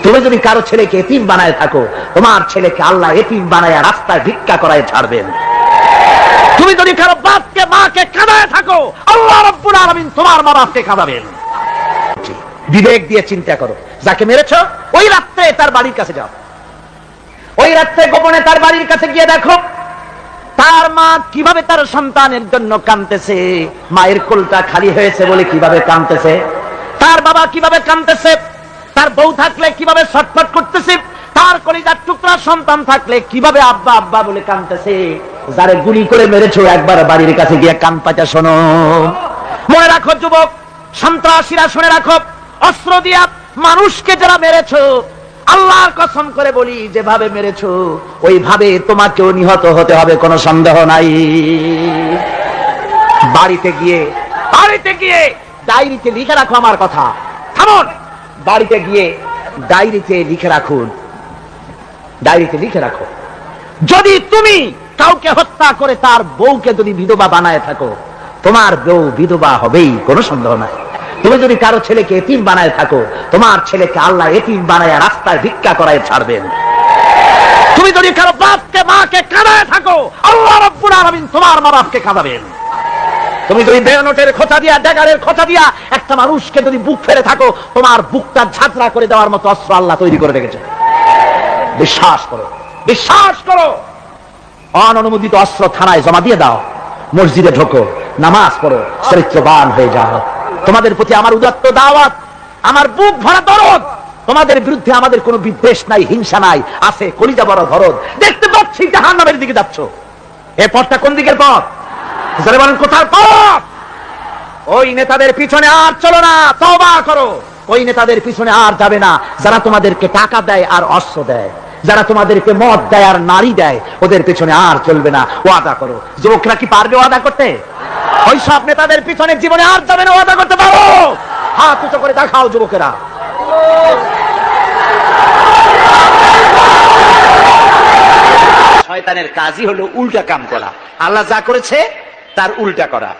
তুমি যদি কারো ছেলেকে এতিম বানায় থাকো, তোমার ছেলেকে আল্লাহ এতিম বানায় রাস্তায় ভিক্ষা করায় ছাড়বেন। তুমি যদি কারো বাপকে মাকে কাঁদায় থাকো, আল্লাহ রাব্বুল আলামিন তোমার মা বাপকে কাঁদাবেন। বিবেক দিয়ে চিন্তা করো, যাকে মেরেছো ওই রাত্রে তার বাড়ির কাছে যাও, ওই রাত্রে গোপনে তার বাড়ির কাছে গিয়ে দেখো তার মা কিভাবে তার সন্তানের জন্য কাঁদতেছে, মায়ের কোলটা খালি হয়েছে বলে কিভাবে কাঁদতেছে, তার বাবা কিভাবে কাঁদতেছে, তার বউ থাকলে কিভাবে ছটফট করতেছে, তার কলিজার টুকরা সন্তান থাকলে কিভাবে আব্বা আব্বা বলে কাঁদতেছে। যারে গুলি করে মেরেছো একবার বাড়ির কাছে গিয়ে কান পাচা শোনো। মনে রাখো যুবক, সন্ত্রাসীরা শুনে রাখো, অস্ত্র দিয়া মানুষকে যারা মেরেছো, আল্লাহর কসম করে বলি যেভাবে মেরেছো ওইভাবে তোমাকেও নিহত হতে হবে, কোনো সন্দেহ নাই। বাড়িতে গিয়ে ডায়েরিতে লিখে রাখো আমার কথা। থামুন, বাড়িতে গিয়ে ডায়েরিতে লিখে রাখুন, ডায়েরিতে লিখে রাখো, যদি তুমি কাউকে হত্যা করে তার বউকে যদি বিধবা বানায় থাকো, তোমার বউ বিধবা হবেই, কোনো সন্দেহ নাই। তুমি যদি কারো ছেলেকে এতিম বানায় থাকো, তোমার ছেলেকে আল্লাহ এতিম বানায় রাস্তায় ভিক্ষা করায় ছাড়বেন। তুমি যদি কারো বাপকে মাকে কাঁদায় থাকো, আল্লাহ রাব্বুল আলামিন তোমার মা বাপকে কাঁদাবেন। তুমি যদি বেয়নটের খোঁচা দিয়া, ড্যাগারের খোঁচা দিয়া একটা মানুষকে যদি বুক ফেলে থাকো, তোমার বুকটা ঝাঁঝরা করে দেওয়ার মতো অস্ত্র আল্লাহ তৈরি করে রেখেছে। বিশ্বাস করো, বিশ্বাস করো। অননুমোদিত অস্ত্র থানায় জমা দিয়ে দাও, মসজিদে ঢোকো, নামাজ পড়ো, চরিত্রবান হয়ে যাও। তোমাদের প্রতি আমার উদাত্ত দাওয়াত, আমার বুক ভরা দরদ। তোমাদের বিরুদ্ধে আমাদের কোনো বিদ্বেষ নাই, হিংসা নাই, আছে কলিজা বড় দরদ। দেখতে পাচ্ছি জাহান্নামের দিকে যাচ্ছ, এই পথটা কোন দিকের পথ? যারা বলেন কোথার পথ? ওই নেতাদের পিছনে আর চলো না, তওবা করো। ওই নেতাদের পিছনে আর যাবে না যারা তোমাদেরকে টাকা দেয় আর অস্ত্র দেয়, যারা তোমাদেরকে মদ দেয় আর নারী দেয়, ওদের পিছনে আর চলবে না। ওয়াদা করো। যুবকরা কি পারবে ওয়াদা করতে? ওই সব নেতাদের পিছনে জীবনে আর যাবে না, ওয়াদা করতে পারো? হাত উঁচু করে দেখাও যুবকেরা। শয়তানের কাজই হলো উল্টা কাম করা, আল্লাহ যা করেছে তার উল্টা করা।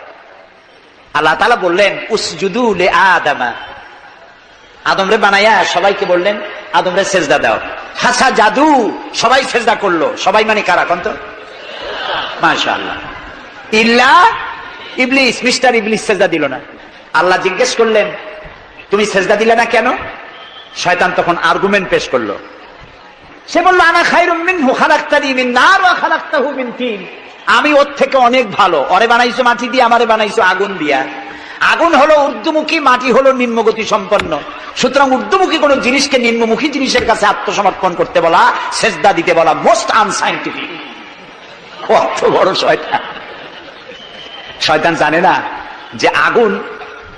আল্লাহ তাআলা বললেন উসজুদু লি আদামা, আদমরে বানায়া সবাইকে বললেন আদমরে সেজদা দাও। হাসা জাদু, সবাই সেজদা করলো। সবাই মানে কারা কোন তো? মাশাআল্লাহ। ইল্লা ইবলিস, মিস্টার ইবলিস সেজদা দিল না। আল্লাহ জিজ্ঞেস করলেন তুমি সেজদা দিলে না কেন? শয়তান তখন আর্গুমেন্ট পেশ করলো। সে বলল আনা খায়রুম মিনহু খালাকতানি মিন নার ওয়া খালাকতাহু মিন তিন, আমি ওর থেকে অনেক ভালো। ওরে বানাইছো মাটি দিয়ে, আমারে বানাইছো আগুন দিয়া। আগুন হলো ঊর্ধ্বমুখী, মাটি হলো নিম্নগতি সম্পন্ন। সুতরাং ঊর্ধ্বমুখী কোন জিনিসকে নিম্নমুখী জিনিসের কাছে আত্মসমর্পণ করতে বলা, সেজদা দিতে বলা মোস্ট আনসাইন্টিফিক। কত বড় শয়তান! শয়তান জানে না যে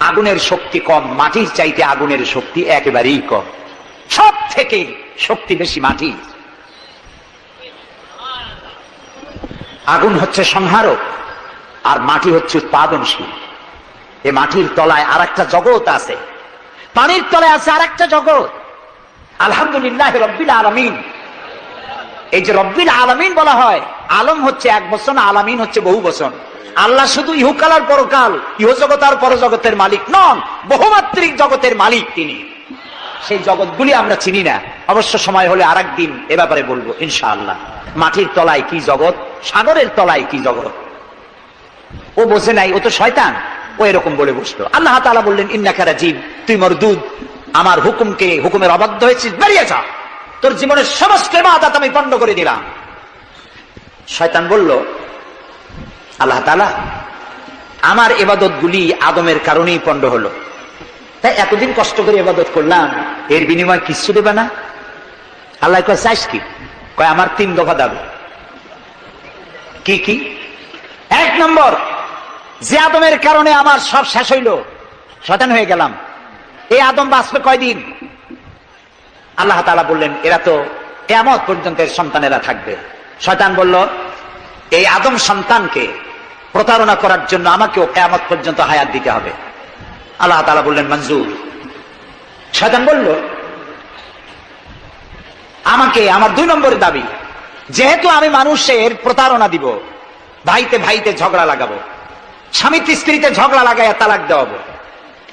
আগুনের শক্তি কম, মাটির চাইতে আগুনের শক্তি একেবারেই কম। সব থেকে শক্তি বেশি মাটি। আগুন হচ্ছে সংহারক আর মাটি হচ্ছে উৎপাদনশীল। এই মাটির তলায় আর একটা জগৎ আছে, পানির তলায় আছে আর একটা জগৎ। আলহামদুলিল্লাহ রব্বিল আলামিন। এই যে রব্বিল আলামিন বলা হয়, আলম হচ্ছে এক বচন, আলামিন হচ্ছে বহু বচন। আল্লাহ শুধু ইহুকাল আর পরকাল, ইহজগৎ আর পরজগতের মালিক নন, বহুমাত্রিক জগতের মালিক তিনি। সেই জগৎগুলি আমরা চিনি না, অবশ্য সময় হলে আর একদিন এ ব্যাপারে বলবো ইনশাআল্লাহ। মাটির তলায় কি জগৎ, সাগরের তলায় কি জগৎ, ও বোঝে নাই, ও তো শয়তান, ও এরকম বলে বসলো। আল্লাহ তাআলা বললেন ইন্নাকা রাজিম, তুই মরদুদ, আমার হুকুমের অবাধ্য হয়েছিস, বেরিয়ে যা, তোর জীবনের সমস্ত ইবাদত আমি পণ্ড করে দিলাম। শয়তান বলল আল্লাহ তাআলা আমার ইবাদত গুলি আদমের কারণেই পণ্ড হলো, তাই এতদিন কষ্ট করে ইবাদত করলাম, এর বিনিময় কিছু দেবে না? আল্লাহ কয় চাইস কি? কয় আমার 3 দফা দাবি। কি কি? 1 নম্বর, যে আদমের কারণে আমার সব শেষ হইল, শয়তান হয়ে গেলাম, এই আদম বাঁচবে কয়দিন? আল্লাহ তাআলা বললেন এরা তো কিয়ামত পর্যন্ত এর সন্তানেরা থাকবে। শয়তান বলল এই আদম সন্তানকে প্রতারণা করার জন্য আমাকেও কিয়ামত পর্যন্ত হায়াত দিতে হবে। আল্লাহ তাআলা বললেন মঞ্জুর। শয়তান বলল আমাকে আমার 2 নম্বরের দাবি, যেহেতু আমি মানুষের প্রতারণা দিব, ভাইতে ভাইতে ঝগড়া লাগাবো, স্বামীতে স্ত্রীতে ঝগড়া লাগাইয়া তালাক দেওয়াবো,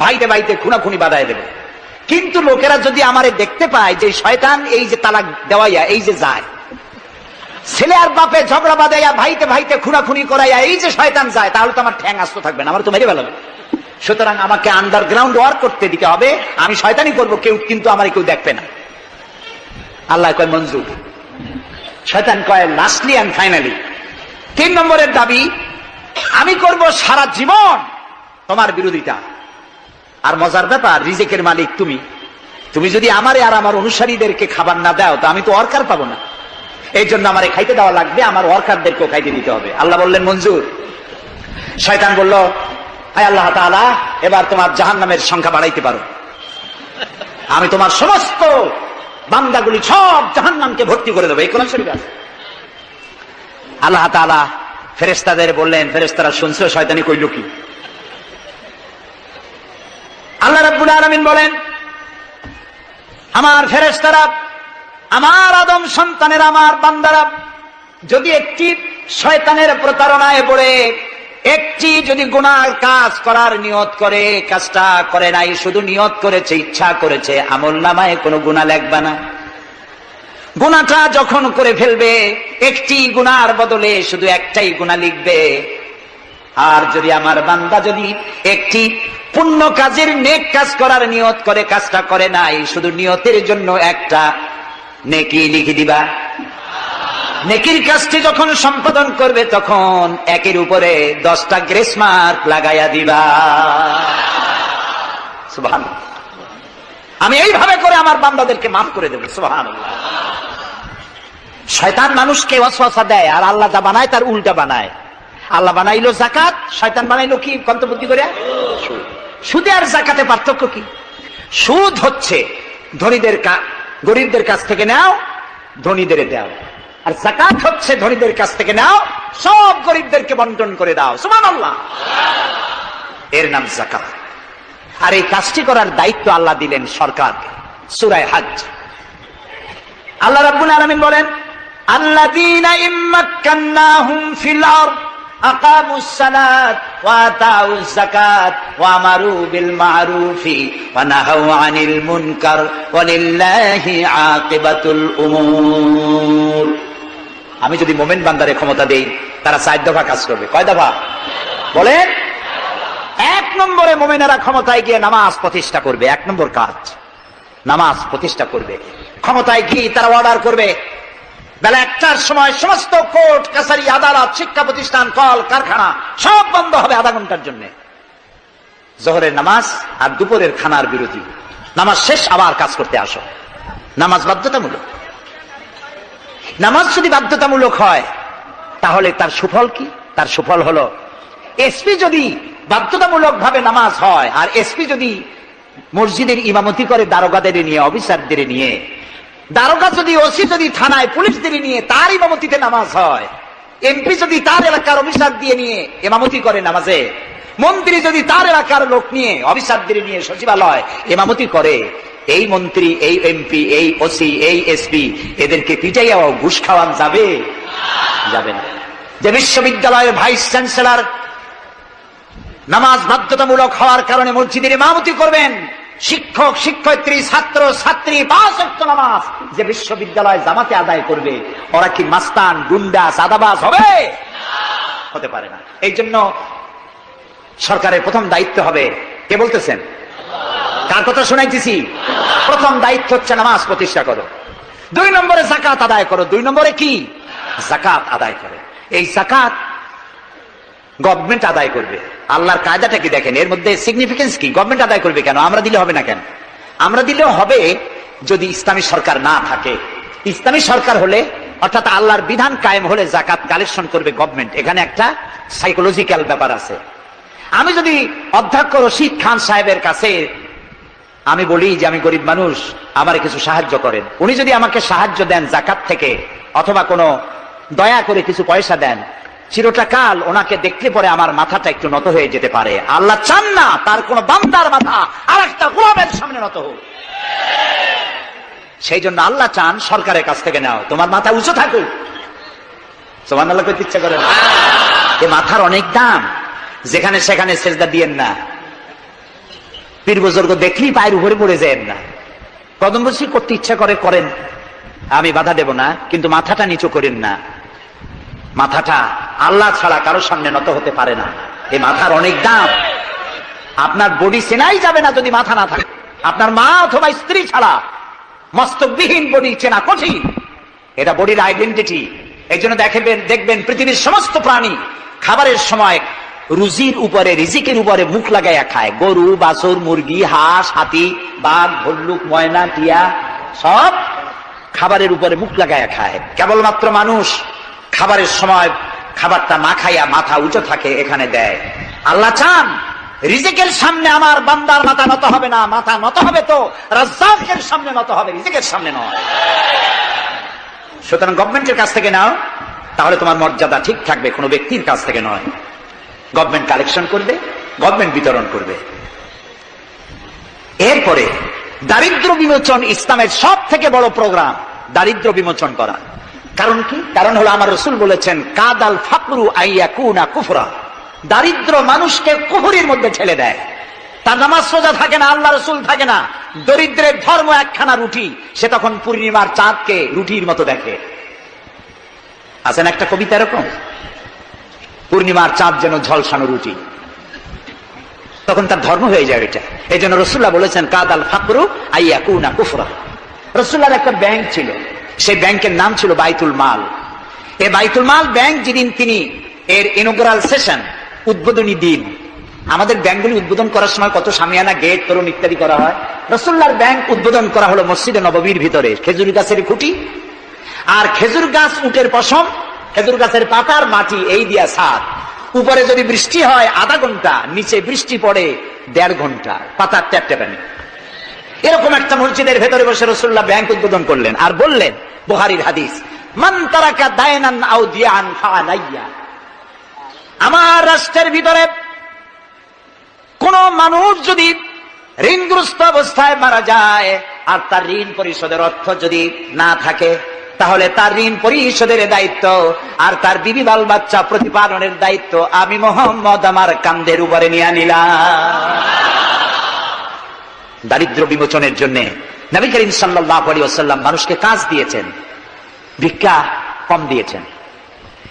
ভাইতে ভাইতে খুনাখুনি বাধায় দেবো, কিন্তু লোকেরা যদি আমারে দেখতে পায় যে শয়তান এই যে তালাক দেওয়াইয়া এই যে যায়, ছেলে আর বাপে ঝগড়া বাঁধাইয়া ভাইতে ভাইতে খুনাখুনি করাইয়া এই যে শয়তান যায়, তাহলে তো আমার ঠ্যাং আস্ত থাকবে না, আমার তো মেরে ফেলাবে। সুতরাং আমাকে আন্ডারগ্রাউন্ড ওয়ার্ক করতে দিতে হবে, আমি শয়তানি করবো কেউ, কিন্তু আমার কেউ দেখবে না। আল্লাহ কয় মঞ্জুর, শয়তান কয় লাস্টলি এন্ড ফাইনালি। 3 নম্বরের দাবি, আমি করব সারা জীবন তোমার বিরোধিতা। আর মজার ব্যাপার, রিজিকের মালিক তুমি, তুমি যদি আমারে আর আমার অনুসারীদেরকে খাবার না দাও তো আমি তো ওয়ার্কার পাবো না, এই জন্য আমারে খাইতে দেওয়া লাগবে, আমার ওয়ার্কারদেরকেও খাইতে দিতে হবে। আল্লাহ বললেন মঞ্জুর। শয়তান বলল, হায় আল্লাহ তাআলা, এবার তোমার জাহান্নামের সংখ্যা বাড়াইতে পারো, আমি তোমার সমস্ত বান্দাগুলি সব জাহান্নামকে ভর্তি করে দেবো। এই কোরআন শরীফে আছে। আল্লাহ তাআলা ফেরেশতাদের বললেন, ফেরেশতারা শুনছে শয়তানি কইল কি। আল্লাহ রাব্বুল আলামিন বলেন, আমার ফেরেশতারা, আমার আদম সন্তানের, আমার বান্দারা যদি একটি শয়তানের প্রতারণায় পড়ে একটি যদি গুনার কাজ করার নিয়ত করে, কাজটা করে নাই, শুধু নিয়ত করেছে, ইচ্ছা করেছে, আমলনামায় কোনো গুনাহ লিখবে না। গুনাহটা যখন করে ফেলবে, একটি গুনার বদলে শুধু একটাই গুনাহ লিখবে। আর যদি আমার বান্দা যদি একটি পুণ্য কাজের নেক কাজ করার নিয়ত করে, কাজটা করে নাই, শুধু নিয়তের জন্য একটা নেকি লিখে দিবা। নেকির কাজটি যখন সম্পাদন করবে তখন একের উপরে 10টা গ্রেস মার্ক লাগাইয়া দিবা। সুবহানাল্লাহ। আমি এইভাবে করে আমার বান্দাদেরকে মাফ করে দেব। সুবহানাল্লাহ। শয়তান মানুষকে ওয়াসওয়াসা দেয়, আর আল্লাহ যা বানায় তার উল্টা বানায়। আল্লাহ বানাইলো যাকাত, শয়তান বানাইলো কি কন্তবুদ্ধি করে? সুদে আর যাকাতে পার্থক্য কি? সুদ হচ্ছে ধনীদের গরিবদের কাছ থেকে নাও, ধনীদের দাও, আর যাকাত হচ্ছে ধনীদের কাছ থেকে নাও, সব গরিবদেরকে বন্টন করে দাও। সুবহানাল্লাহ। এর নাম যাকাত। আর এই কাজটি করার দায়িত্ব আল্লাহ দিলেন সরকারকে। সূরা হজ আল্লাহ রাব্বুল আলামিন বলেন, আল্লাযীনা ইম্মাক্কান্নাহুম ফিল আরদ আকামুস সালাত ওয়া আতাউজ যাকাত ওয়া আমারু বিল মা'রুফি ওয়া নাহাউ আনিল মুনকার ওয়ালিল্লাহি আকিবাতুল উমুর। আমি যদি মুমিন বান্দারে ক্ষমতা দেই, তারা 4 দফা কাজ করবে। কয় দফা বলেন? 1 নম্বরে মুমিনেরা ক্ষমতায় গিয়ে নামাজ প্রতিষ্ঠা করবে। 1 নম্বর কাজ নামাজ প্রতিষ্ঠা করবে। ক্ষমতায় গিয়ে তারা অর্ডার করবে, বেলা 1টার সময় সমস্ত কোর্ট কাছারি, আদালত, শিক্ষা প্রতিষ্ঠান, কল কারখানা সব বন্ধ হবে আধা ঘন্টার জন্য। জোহরের নামাজ আর দুপুরের খানার বিরতি। নামাজ শেষ, আবার কাজ করতে আসো। নামাজ বাধ্যতামূলক। নামাজ যদি বাধ্যতামূলক হয় তাহলে তার সুফল কি? তার সুফল হলো, এসপি যদি বাধ্যতামূলক ভাবে নামাজ হয়, আর এসপি যদি মসজিদের ইমামতি করে দারোগাদের নিয়ে, অফিসারদের নিয়ে, দারোগা যদি, ওসি যদি থানায় পুলিশদের নিয়ে তার ইমামতিতে নামাজ হয়, এমপি যদি তার এলাকার অফিসার দিয়ে নিয়ে ইমামতি করে নামাজে, মন্ত্রী যদি তার এলাকার লোক নিয়ে, অফিসারদের নিয়ে সচিবালয় ইমামতি করে, এই মন্ত্রী, এই এমপি, এই ওসি, এই এসপি এদেরকে পিটাইয়া ঘুষ খাওয়ান যাবে? যাবে না। যে বিশ্ববিদ্যালয়ের ভাইস চ্যান্সেলর নামাজ বাধ্যতামূলক হওয়ার কারণে মসজিদের ইমামতি করবেন, শিক্ষক, শিক্ষয়িত্রী, ছাত্র, ছাত্রী 5 ওয়াক্ত নামাজ যে বিশ্ববিদ্যালয় জামাতে আদায় করবে, ওরা কি মাস্তান, গুন্ডা, সাদাবাজ হবে? হতে পারে না। এই জন্য সরকারের প্রথম দায়িত্ব হবে, কে বলতেছেন? কার কথা শোনাইতেছি? প্রথম দায়িত্ব হচ্ছে নামাজ প্রতিষ্ঠা করো। 2 নম্বরে যাকাত আদায় করো। 2 নম্বরে কি? যাকাত আদায় করো। এই যাকাত গভর্নমেন্ট আদায় করবে। আল্লাহর কায়দাটা কি দেখেন, এর মধ্যে সিগনিফিকেন্স কি? গভর্নমেন্ট আদায় করবে কেন? আমরা দিলে হবে না কেন? আমরা দিলেও হবে যদি ইসলামী সরকার না থাকে। ইসলামী সরকার হলে, অর্থাৎ আল্লাহর বিধান কায়েম হলে যাকাত কালেকশন করবে গভর্নমেন্ট। এখানে একটা সাইকোলজিক্যাল ব্যাপার আছে। আমি যদি অধ্যক্ষ রশিদ খান সাহেবের কাছে আমি বলি যে আমি গরিব মানুষ, আমার কিছু সাহায্য করেন, উনি যদি আমাকে সাহায্য দেন যাকাত থেকে, অথবা কোনো দয়া করে কিছু পয়সা দেন, চিরটাকাল ওনাকে দেখলে পরে আমার মাথাটা একটু নত হয়ে যেতে পারে। আল্লাহ চান না তার কোন বান্দার মাথা আর একটা গোলামের সামনে নত হোক। সেই জন্য আল্লাহ চান সরকারের কাছ থেকে নাও, তোমার মাথা উঁচু থাকুক। সুবহানাল্লাহ করতে ইচ্ছা করে না? এ মাথার অনেক দাম, যেখানে সেখানে সেজদা দিয়েন না। পীর বুজুর্গ দেখলেই পায়ের উপরে পড়ে যায় না। কদম বসি করতে ইচ্ছা করে করেন, আমি বাধা দেব না, কিন্তু মাথাটা নিচু করেন না। মাথাটা আল্লাহ ছাড়া কারোর সামনে নত হতে পারে না। এই মাথার অনেক দাম। আপনার বডি চেনাই যাবে না যদি মাথা না থাকে। আপনার মা অথবা স্ত্রী ছাড়া মস্তকবিহীন বডি চেনা কঠিন। এটা বডির আইডেন্টিটি। এই জন্য দেখবেন পৃথিবীর সমস্ত প্রাণী খাবারের সময় রুজির উপরে, রিজিকের উপরে মুখ লাগাইয়া খায়। গরু, বাছুর, মুরগি, হাঁস, হাতি, বাঘ, ভল্লুক, ময়না, টিয়া সব খাবারের উপরে মুখ লাগাইয়া খায়। কেবলমাত্র মানুষ খাবারের সময় খাবারটা না খাইয়া মাথা উঁচু থাকে, এখানে দেয়। আল্লাহ চান রিজিকের সামনে আমার বান্দার মাথা নত হবে না। মাথা নত হবে তো রাজ্জাকের সামনে নত হবে, রিজিকের সামনে নয়। সুতরাং গভর্নমেন্টের কাছ থেকে নাও, তাহলে তোমার মর্যাদা ঠিক থাকবে, কোনো ব্যক্তির কাছ থেকে নয়। গভর্নমেন্ট কালেকশন করবে, গভর্নমেন্ট বিতরণ করবে। এরপরে দারিদ্র বিমোচন ইসলামের সব থেকে বড় প্রোগ্রাম, দারিদ্র বিমোচন করা। কারণ কি? কারণ হলো আমার রাসূল বলেছেন, কাদাল ফাকরু আইয়াকুনা কুফরা। দারিদ্র মানুষকে কুফরির মধ্যে ঠেলে দেয়। তার নামাজ রোজা থাকে না, আল্লাহ রাসূল থাকে না। দরিদ্রের ধর্ম একখানা রুটি, সে তখন পূর্ণিমার চাঁদকে রুটির মতো দেখে। আছেন একটা কবিতা এরকম, পূর্ণিমার চাঁদ যেন ঝলসানো রুটি, তখন তার ধর্ম হয়ে যায় এটা। এই জন্য রাসূলুল্লাহ বলেছেন, কাদাল ফাকরু আইয়াকুনা কুফরা। রাসূলুল্লাহর একটা ব্যাংক ছিল, সেই ব্যাংকের নাম ছিল বাইতুল মাল। এই বাইতুল মাল ব্যাংক যেদিন তিনি এর ইনগ্রাল সেশন, উদ্বোধনী দিন, আমাদের ব্যাংকগুলি উদ্বোধন করার সময় কত সামিয়ানা, গেট, তোরণ ইত্যাদি করা হয়। রাসূলুল্লাহর ব্যাংক উদ্বোধন করা হলো মসজিদে নববীর ভিতরে। খেজুর গাছের খুঁটি আর খেজুর গাছ, উটের পশম, খেজুর গাছের পাতার মাটি, এই দিয়া ছাদ। উপরে যদি বৃষ্টি হয় আধা ঘন্টা, নিচে বৃষ্টি পড়ে 1.5 ঘন্টা, পাতার ট্যাপট্যাপানি। এরকম একটা মসজিদের ভেতরে বসে রাসূলুল্লাহ ব্যাংক উদ্বোধন করলেন আর বললেন, বুখারীর হাদিস, মান তারাকা দায়নান আও দিয়ান ফাআলাইয়া। আমার রাষ্ট্রের ভিতরে কোন মানুষ যদি ঋণগ্রস্ত অবস্থায় মারা যায় আর তার ঋণ পরিশোধের অর্থ যদি না থাকে, তাহলে তার ঋণ পরিশোধের দায়িত্ব আর তার বিবি বাল বাচ্চা প্রতিপালনের দায়িত্ব আমি মুহাম্মদ আমার কাঁধের উপরে নিয়ে নিলাম। দারিদ্র বিমোচনের জন্য নবী করিম সাল্লাল্লাহু আলাইহি ওয়াসাল্লাম মানুষকে কাজ দিয়েছেন, ভিক্ষা কম দিয়েছেন।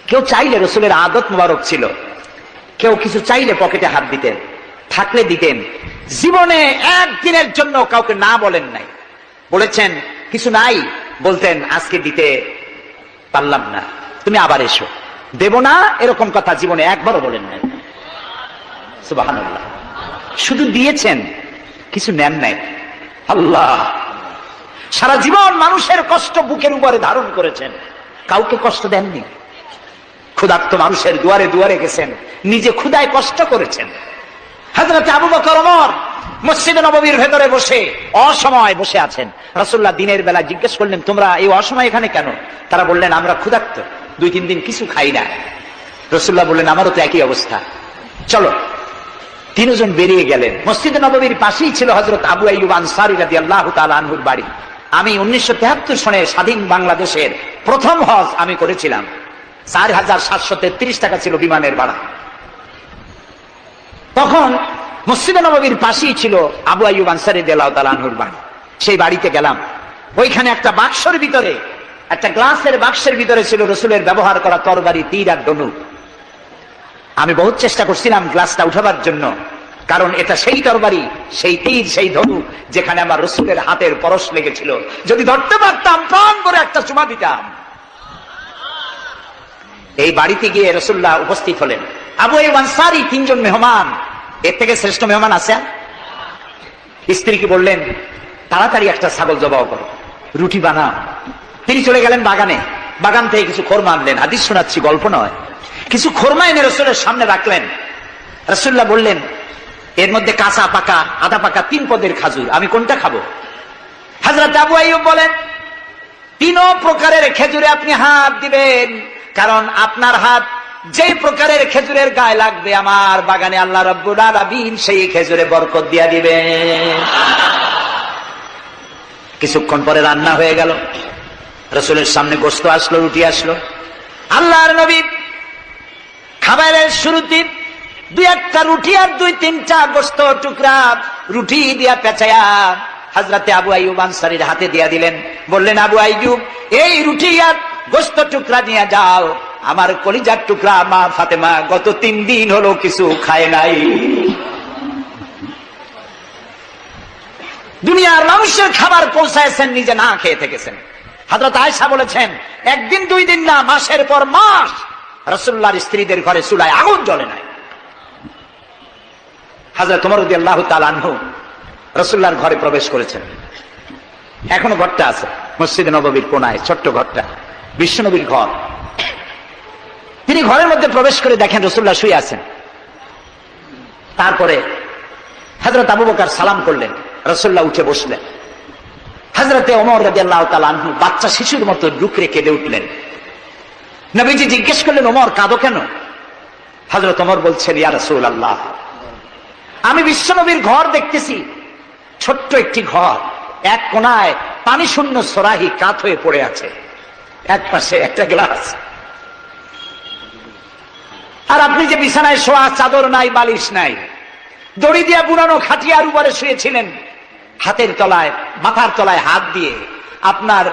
কেউ চাইলে, রাসূলের আদত মুবারক ছিল, কেউ কিছু চাইলে পকেটে হাত দিতেন, থাকলে দিতেন। জীবনে একদিনের জন্য কাউকে না বলেন নাই। বলেছেন কিছু নাই, বলতেন আজকে দিতে পারলাম না, তুমি আবার এসো, দেব না, এরকম কথা জীবনে একবারও বলেন নাই। সুবহানাল্লাহ। শুধু দিয়েছেন, কিছু নেন নাই। আল্লাহ, সারা জীবন মানুষের কষ্ট বুকের উপরে ধারণ করেছেন, কাউকে কষ্ট দেননি। ক্ষুধার্ত মানুষের দুয়ারে দুয়ারে গেছেন, নিজে ক্ষুধায় কষ্ট করেছেন। হযরত আবু বকর ওমর মসজিদে নববীর ভেতরে বসে অসময় বসে আছেন। রাসূলুল্লাহ দিনের বেলা জিজ্ঞেস করলেন, তোমরা এই অসময় এখানে কেন? তারা বললেন, আমরা ক্ষুধার্ত, 2-3 দিন কিছু খাই না। রাসূলুল্লাহ বললেন, আমারও তো একই অবস্থা, চলো। 3 জন বেরিয়ে গেলেন। মসজিদে নববীর পাশেই ছিল হযরত আবু আইয়ুব আনসারী রাদিয়াল্লাহু তাআলা আনহুর বাড়ি। আমি 1973 সনে স্বাধীন বাংলাদেশের প্রথম হজ আমি করেছিলাম। 4733 টাকা ছিল বিমানের ভাড়া। তখন মসজিদে নববীর পাশেই ছিল আবু আইয়ুব আনসারী রাদিয়াল্লাহু তাআলা আনহুর বাড়ি। সেই বাড়িতে গেলাম। ওইখানে একটা বাক্সের ভিতরে, একটা গ্লাসের বাক্সের ভিতরে ছিল রাসূলের ব্যবহার করা তরবারি, তীর আর ধনুক। আমি বহুত চেষ্টা করছিলাম গ্লাসটা উঠাবার জন্য, কারণ এটা সেই তরবারি, সেই তীর, সেই ধনুক যেখানে আমার রাসূলের হাতের পরশ লেগেছিল। যদি ধরতে পারতাম, প্রাণ করে একটা চুমা দিতাম। এই বাড়িতে গিয়ে রাসূলুল্লাহ উপস্থিত হলেন। আবু আইয়ুব আনসারী 3 জন মেহমান, এর থেকে শ্রেষ্ঠ মেহমান আছে? স্ত্রীকে বললেন, তাড়াতাড়ি একটা ছাগল জবাই করো, রুটি বানাও। তিনি চলে গেলেন বাগানে। বাগান থেকে কিছু খোরমা আনলেন। হাদিস শোনাচ্ছি, গল্প নয়। কিছু খোরমা এনে রাসূলের সামনে রাখলেন। রাসূলুল্লাহ বললেন, এর মধ্যে কাঁচা, পাকা, আধা পাকা 3 পদের খাজুর, আমি কোনটা খাবো? হযরত আবু আইয়ুব বলেন, 3 প্রকারের খেজুরে আপনি হাত দিবেন, কারণ আপনার হাত যে প্রকারের খেজুরের গায়ে লাগবে আমার বাগানে আল্লাহ রাব্বুল আলামিন সেই খেজুরে বরকত দিয়া দিবেন। কিছুক্ষণ পরে রান্না হয়ে গেল। রাসূলের সামনে গোশত আসলো, রুটি আসলো। আল্লাহর নবী খাবারের শুরুতে 2-1টা রুটি আর 2-3টা গোশত টুকরা রুটি দিয়া পেঁচায়া হযরতে আবু আইয়ুব আনসারীর হাতে দিয়া দিলেন। বললেন, আবু আইয়ুব, এই রুটি আর গোশত টুকরা নিয়ে যাও। আমার কলিজার টুকরা মা ফাতেমা গত 3 দিন হলো কিছু খায় নাই। দুনিয়ার মানুষের খাবার পৌঁছায়ছেন, নিজে না খেয়ে থেকেছেন। হযরত আয়েশা বলেছেন, একদিন 2 দিন না, মাসের পর মাস রাসূলুল্লাহর স্ত্রীদের ঘরে চুলায় আগুন জ্বলে নাই। হযরত ওমর রাদিয়াল্লাহু তাআলা আনহু রাসূলুল্লাহর ঘরে প্রবেশ করেছেন। এখনো ঘরটা আছে, মসজিদে নববীর কোনায় ছোট্ট ঘরটা, বিশ্বনবীর ঘর। তিনি ঘরের মধ্যে প্রবেশ করে দেখেন রাসূলুল্লাহ শুয়ে আছেন। তারপরে হযরত আবু বকর সালাম করলেন, রাসূলুল্লাহ উঠে বসলেন। হযরতে ওমর রাদিয়াল্লাহু তাআলা আনহু বাচ্চা শিশুর মতো ডুকরে কেঁদে উঠলেন। নবীজি জিজ্ঞেস করলেন, ওমর কাঁদো কেন? হযরত ওমর বলছেন, ইয়া রাসূলুল্লাহ, আমি বিশ্বনবীর ঘর দেখতেছি, ছোট্ট একটি ঘর, এক কোনায় পানি শূন্য সরাহি কাত হয়ে পড়ে আছে, এক পাশে একটা গ্লাস, আর আপনি যে বিছানায় শোয়া, চাদর নাই, বালিশ নাই, দড়ি দিয়া বুনানো খাটিয়ার উপরে শুয়েছিলেন, হাতের তলায়, মাথার তলায় হাত দিয়ে আপনার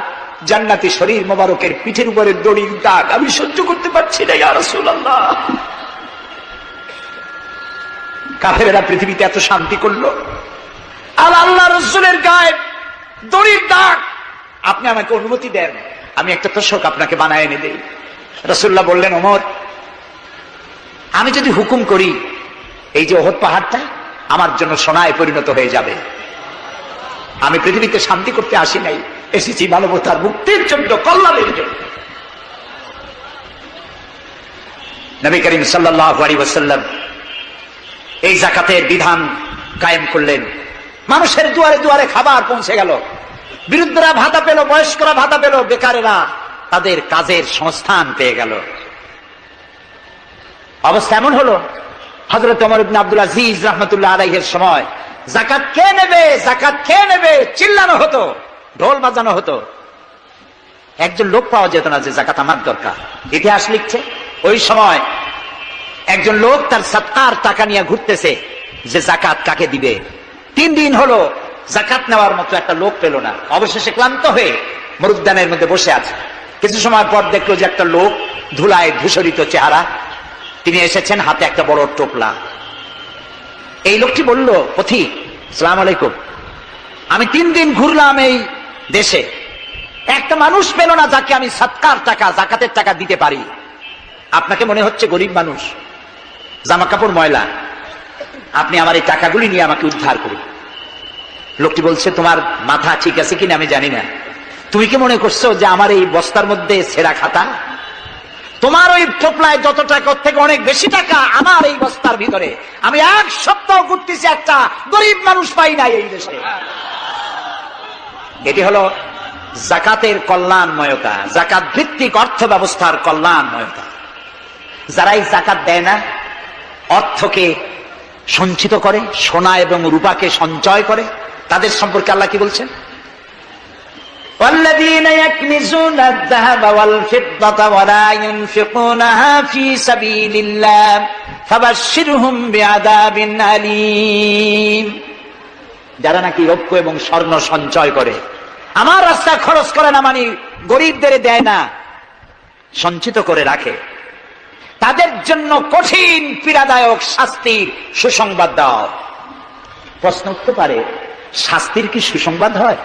জান্নাতি শরীর মোবারকের পিঠের উপরে দড়ির দাগ আমি সহ্য করতে পারছি না, ইয়া রাসূলুল্লাহ। কাফেরেরা পৃথিবীতে এত শান্তি করলো, আর আল্লাহ রাসূলের গায়ে দড়ির দাগ, আপনি আমাকে অনুমতি দেন, আমি একটা তোশক আপনাকে বানায় এনে দেই। রাসূলুল্লাহ বললেন, ওমর, আমি যদি হুকুম করি, এই যে উহুদ পাহাড়টা আমার জন্য সোনায় পরিণত হয়ে যাবে। আমি পৃথিবীতে শান্তি করতে আসি নাই, এসেছি মানবতার মুক্তির জন্য, কল্যাণের জন্য। নবী করিম সাল্লাল্লাহু আলাইহি ওয়াসাল্লাম এই যাকাতের বিধান কায়েম করলেন। মানুষের দুয়ারে দুয়ারে খাবার পৌঁছে গেল, বিরুদ্ধরা ভাতা পেল, বয়স্করা ভাতা পেল, বেকারেরা তাদের কাজের সংস্থান পেয়ে গেল। অবস্থা এমন হলো, হযরত ওমর ইবনে আব্দুল আজিজ রাহমাতুল্লাহ আলাইহির সময় যাকাত কে নেবে, যাকাত কে নেবে চিল্লানো হতো, ঢোল বাজানো হতো। একজন লোক পাওয়া যেত না যে যাকাত আমার দরকার। ইতিহাস লিখছে, ওই সময় একজন লোক তার সৎকার টাকা নিয়ে ঘুরতেছে যে যাকাত কাকে দিবে। 3 দিন হলো যাকাত নেওয়ার মতো একটা লোক পেল না। অবশেষে ক্লান্ত হয়ে মরুদ্যানের মধ্যে বসে আছে। কিছু সময় পর দেখলো যে একটা লোক, ধুলায় ধূসরিত চেহারা, তিনি এসেছেন, হাতে একটা বড় টোপলা। এই লোকটি বলল, পথিক, আসসালামু আলাইকুম, আমি 3 দিন ঘুরলাম এই দেশে, একটা মানুষ পেল না যাকে আমি সৎকার টাকা, যাকাতের টাকা দিতে পারি। আপনাকে মনে হচ্ছে গরিব মানুষ, জামা কাপড় ময়লা, আপনি আমার এই টাকাগুলি নিয়ে আমাকে উদ্ধার করুন। লোকটি বলছে, তোমার মাথা ঠিক আছে কিনা আমি জানি না, তুমি কি মনে করছো যে আমার এই বস্তার মধ্যে ছেঁড়া খাতা? তোমার ওই টোপলায় যত টাকা থেকে অনেক বেশি টাকা আমার এই বস্তার ভিতরে। আমি 1 সপ্তাহ ঘুরতেছি, একটা গরিব মানুষ পাই নাই এই দেশে। এটি হলো যাকাতের কল্যাণময়তা, যাকাত ভিত্তিক অর্থ ব্যবস্থার কল্যাণময়তা। যারা এই যাকাত দেয় না, অর্থকে সঞ্চিত করে, সোনা এবং রূপাকে সঞ্চয় করে, তাদের সম্পর্কে আল্লাহ কি বলছেন? والذين يكنزون الذهب والفضة ولا ينفقونها في سبيل الله فبشرهم بعذاب أليم। যারা নাকি রৌপ্য এবং স্বর্ণ সঞ্চয় করে, আমার রাস্তায় খরচ করে না, মানে গরিবদের দেয় না, সঞ্চিত করে রাখে, তাদের জন্য কঠিন পীড়াদায়ক শাস্তির সুসংবাদ দাও। প্রশ্ন উঠতে পারে, শাস্তির কি সুসংবাদ হয়?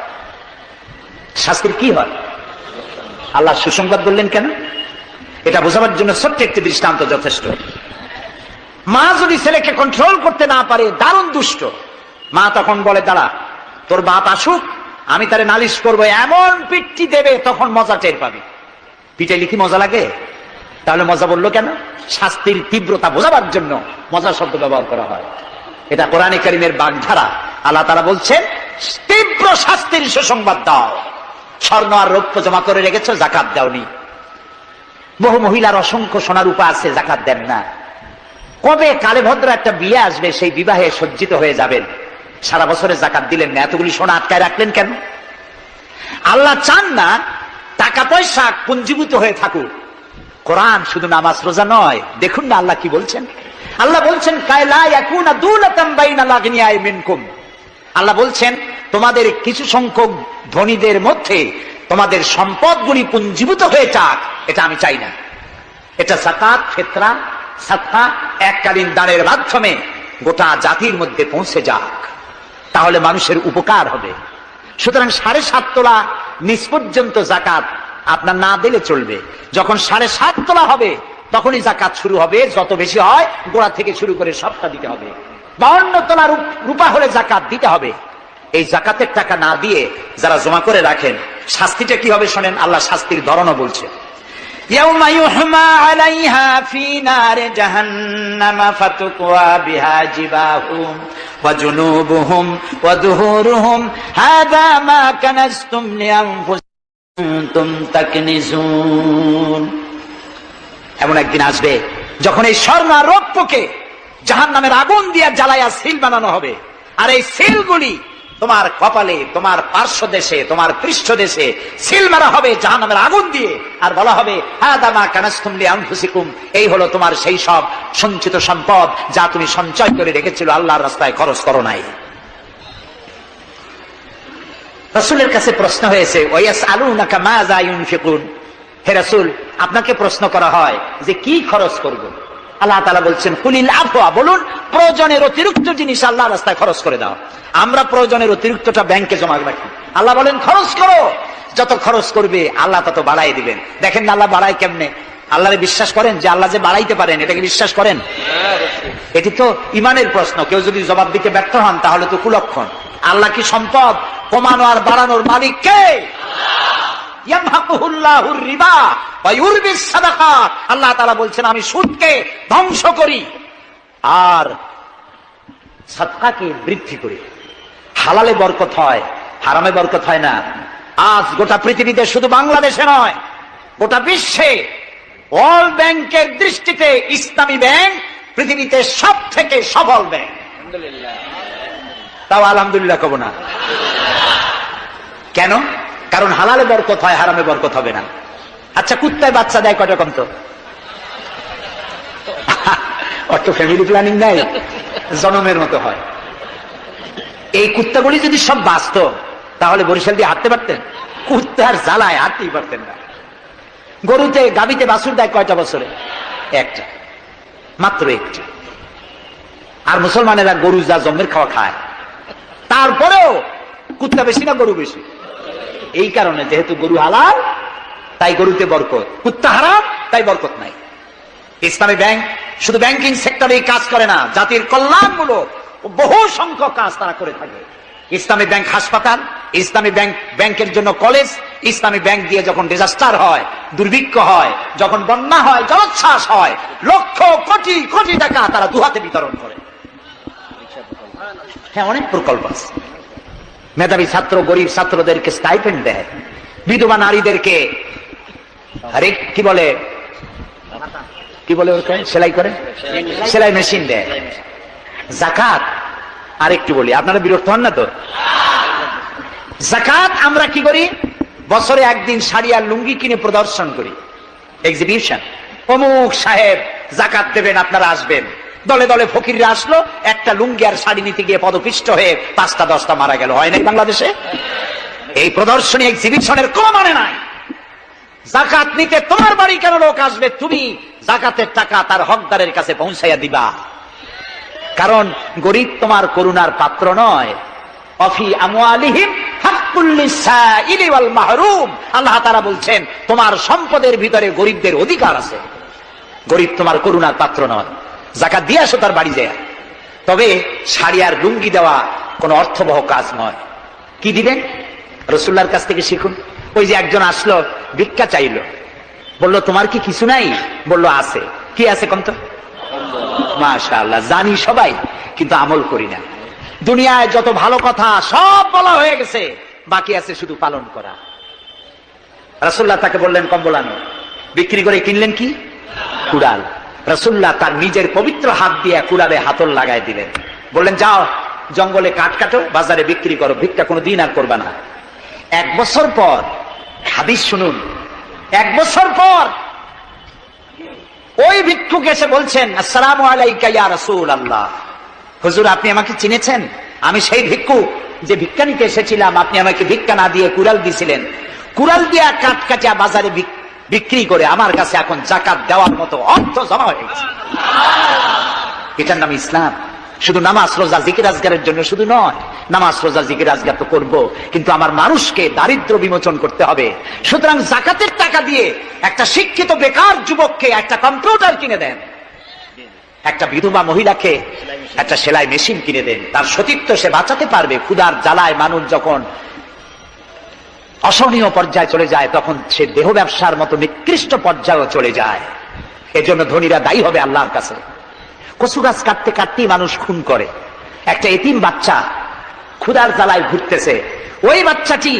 শাস্তির কি হয়? আল্লাহ সুসংবাদ বললেন কেন? এটা বোঝাবার জন্য ছোট্ট একটি দৃষ্টান্ত যথেষ্ট। মা যদি ছেলেকে কন্ট্রোল করতে না পারে, দারুণ দুষ্ট, মা তখন বলে, দাঁড়া, তোর বাপ আসুক, আমি তারে নালিশ করবো, এমন পিটটি দেবে তখন মজা টের পাবি। পিটে লিখি মজা লাগে? তাহলে মজা বললো কেন? শাস্তির তীব্রতা বোঝাবার জন্য মজা শব্দ ব্যবহার করা হয়। এটা কোরআনে কারীমের বাগধারা। আল্লাহ তাআলা বলছেন, তীব্র শাস্তির সুসংবাদ দাও। স্বর্ণ আর রৌপ্য জমা করে রেখেছো, যাকাত দাওনি। বহু মহিলার অসংখ্য সোনার রূপা আছে, যাকাত দেন না। কবে কালে ভদ্র একটা বিয়ে আসবে, সেই বিবাহে সজ্জিত হয়ে যাবেন, সারা বছরে যাকাত দিলেন না, এতগুলি সোনা আটকায় রাখলেন কেন? আল্লাহ চান না টাকা পয়সা পুঞ্জীভূত হয়ে থাকুক। কোরআন শুধু নামাজ রোজা নয়, দেখুন না আল্লাহ কি বলছেন। আল্লাহ বলছেন, কায়লা ইয়াকুনা দুলাতাম বাইনাল আগনিয়াই মিনকুম, আল্লাহ বলছেন তোমাদের কিছু সংখ্যক ধনীদের মধ্যে তোমাদের সম্পদগুলি পুঞ্জীভূত হয়ে যাক, এটা আমি চাই না। এটা যাকাত, ফিতরা, সাদকা এককালীন দানের মাধ্যমে গোটা জাতির মধ্যে পৌঁছে যাক, তাহলে মানুষের উপকার হবে। সুতরাং 7.5 তোলা নিচ পর্যন্ত জাকাত আপনার না দিলে চলবে। যখন 7.5 তোলা হবে তখনই জাকাত শুরু হবে। যত বেশি হয় গোড়া থেকে শুরু করে সবটা দিতে হবে। 52 তোলা রূপা হলে জাকাত দিতে হবে। এই জাকাতের টাকা না দিয়ে যারা জমা করে রাখেন, শাস্তিটা কি হবে শোনেন। আল্লাহ শাস্তির ধরনও বলছে, ইয়াউমা ইউহমা আলাইহা ফি নারে জাহান্নাম ফাতুকওয়া বিহা জিবাহুম ওয়া জুনুবুহুম ওয়া যুহুরুহুম হাযা মা কানাসতুম লিআনফুসিকুম তাকনিজুন। এমন একদিন আসবে যখন এই স্বর্ণ আর রৌপ্যকে জাহান্নামের আগুন দিয়ে জ্বালায়া সিল বানানো হবে, আর এই সিলগুলি তোমার কপালে, তোমার পার্শ্ব দেশে, তোমার পৃষ্ঠ দেশে সিল মারা হবে জাহান্নামের আগুন দিয়ে, আর বলা হবে হাযা মা কানাসতুম লিআনফুসিকুম, এই হলো তোমার সেই সব সঞ্চিত সম্পদ যা তুমি সঞ্চয় করে রেখেছিল, আল্লাহর রাস্তায় খরচ করো নাই। রাসূলের কাছে প্রশ্ন হয়েছে, ওয়ায়াসআলুনাকা মাযা ইউনফিকুন, হে রাসূল আপনাকে প্রশ্ন করা হয় যে কি খরচ করব। আল্লাহ তাআলা বলছেন কুলিল আফওয়া, বলুন প্রয়োজনের অতিরিক্ত জিনিস আল্লাহর রাস্তায় খরচ করে দাও। আমরা প্রয়োজনের অতিরিক্তটা ব্যাংকে জমা রাখি, আল্লাহ বলেন খরচ করো। যত খরচ করবে আল্লাহ তত বাড়াই দিবেন। দেখেন না আল্লাহ বাড়ায় কেমনে। আল্লাহরে বিশ্বাস করেন যে আল্লাহ যে বাড়াইতে পারেন, এটাকে বিশ্বাস করেন? এটি তো ইমানের প্রশ্ন। কেউ যদি জবাব দিতে ব্যর্থ হন তাহলে তো কুলক্ষণ। আল্লাহ কি সম্পদ কমানো আর বাড়ানোর মালিক কে? ইয়ামহাকুহুল্লাহুর রিবা ওয়া ইউরবিস সাদাকাত। আল্লাহ তাআলা বলছেন আমি সুদকে ধ্বংস করি আর সাদকাকে বৃদ্ধি করি। হালালে বরকত হয়, হারামে বরকত হয় না। আজ গোটা পৃথিবীতে, শুধু বাংলাদেশে নয়, গোটা বিশ্বে ওয়ার্ল্ড ব্যাংকের দৃষ্টিতে ইসলামী ব্যাংক পৃথিবীতে সব থেকে সফল ব্যাংক। তাও আলহামদুলিল্লাহ কব না। কেন? কারণ হালালে বরকত হয়, হারামে বরকত হবে না। আচ্ছা কুত্তায় বাচ্চা দেয় কত কম? তো অত ফ্যামিলি প্ল্যানিং নাই, জনমের মতো হয়। এই কুত্তাগুলি যদি সব বাঁচত তাহলে বরিশাল দিয়ে হাঁটতে পারতেন? কুত্তার জ্বালায় হাঁটতেই পারতেন না। গরুতে, গাভীতে বাছুর দেয় কয়টা বছরে? একটা, মাত্র একটা। আর মুসলমানেরা গরু যা জন্মের খাওয়া খায়, তারপরেও কুত্তা বেশি না গরু বেশি? এই কারণে যেহেতু গরু হালাল তাই গরুতে বরকত, কুত্তা হারাম তাই বরকত নাই। ইসলামী ব্যাংক শুধু ব্যাংকিং সেক্টরেই কাজ করে না, জাতির কল্যাণমূলক বহু সংখ্যক কাজ তারা করে থাকে। ইসলামী ব্যাংক হাসপাতাল, ইসলামী ব্যাংক ব্যাংকের জন্য কলেজ, ইসলামী ব্যাংক দিয়ে যখন ডিজাস্টার হয়, দুর্ভিক্ষ হয়, যখন বন্যা হয়, জলোচ্ছ্বাস হয়, লক্ষ কোটি কোটি টাকা তারা দুহাতে বিতরণ করে। হ্যাঁ, অনেক প্রকল্প আছে। মেধাবী ছাত্র, গরিব ছাত্রদেরকে স্টাইপেন্ড দেয়, বিধবা নারীদেরকে আরে কি বলে ওকে সেলাই করে, সেলাই মেশিন দেয়। যাকাত আরেকটু বলি, আপনারা বিরক্ত হন না তো? যাকাত আমরা কি করি? বছরে একদিন শাড়ি আর লুঙ্গি কিনে প্রদর্শন করি, এক্সিবিশন। অমুক সাহেব যাকাত দেবেন, আপনারা আসবেন। দলে দলে ফকিররা আসলো, একটা লুঙ্গি আর শাড়ি নিতে গিয়ে পদপিষ্ট হয়ে 5টা 10টা মারা গেল। হয় নাই বাংলাদেশে? এই প্রদর্শনী এক্সিবিশনের কোন মানে নাই। যাকাত নিতে তোমার বাড়ি কেন লোক আসবে? তুমি যাকাতের টাকা তার হকদারের কাছে পৌঁছাইয়া দিবা। কারণ গরিব তোমার করুণার পাত্র নয়। অফি আমওয়ালিহিম হাক্কুল লিসাইলি ওয়াল মাহরুম। আল্লাহ তাআলা বলছেন তোমার সম্পদের ভিতরে গরিবদের অধিকার আছে। গরিব তোমার করুণার পাত্র নয়। যাকাত দিয়ে আসো তার বাড়ি যায়। তবে শাড়ি আর লুঙ্গি দেওয়া কোন অর্থবহ কাজ নয়। কি দিবেন? রাসূলুল্লাহর কাছ থেকে শিখুন। ওই যে একজন আসলো, ভিক্ষা চাইলো, বললো তোমার কি কিছু নাই? বললো আছে। কি আছে কম তো? মাশাআল্লাহ, জানি সবাই কিন্তু আমল করি না। দুনিয়ায় যত ভালো কথা সব বলা হয়ে গেছে, বাকি আছে শুধু পালন করা। রাসূলুল্লাহ তাকে বললেন কম্বল আনো। বিক্রি করে কিনলেন কি? কুড়াল। রাসূলুল্লাহ তার নিজের পবিত্র হাত দিয়ে কুড়ালে হাতল লাগাই দিলেন। বললেন যাও জঙ্গলে কাঠ কাটো, বাজারে বিক্রি করো, ভিক্ষা কোনো দিন আর করবা না। 1 বছর পর, হাদিস শুনুন, 1 বছর পর ওই ভিক্ষুক এসে বলছেন আসসালামু আলাইকা ইয়া রাসূলুল্লাহ। হুজুর আপনি আমাকে চিনেছেন? আমি সেই ভিক্ষুক যে ভিক্ষা নিতে এসেছিলাম, আপনি আমাকে ভিক্ষা না দিয়ে কুড়াল দিয়েছিলেন, কুড়াল দিয়া কাঠ কাটিয়া বাজারে বিক্রি করে আমার কাছে এখন জাকাত দেওয়ার মতো অর্থ জমা হয়ে গেছে। এটার নাম ইসলাম। শুধু নামাজ রোজা জিকির আজগারের জন্য শুধু নয়, নামাজ রোজা জিকির আজগার তো করবো, কিন্তু আমার মানুষকে দারিদ্র বিমোচন করতে হবে। সুতরাং জাকাতের টাকা দিয়ে একটা শিক্ষিত বেকার যুবককে একটা কম্পিউটার কিনে দেন, একটা বিধবা মহিলাকে একটা সেলাই মেশিন কিনে দেন, তার সতীত্ব সে বাঁচাতে পারবে। ক্ষুধার জ্বালায় মানুষ যখন অসহনীয় পর্যায়ে চলে যায়, তখন সে দেহ ব্যবসার মতো নিকৃষ্ট পর্যায়ে চলে যায়। এজন্য ধনীরা দায়ী হবে আল্লাহর কাছে। কচু গাছ কাটতে কাটতেই মানুষ খুন করে। একটা এতিম বাচ্চা ক্ষুধার জ্বালায় ঘুরতেছে, ওই বাচ্চাটি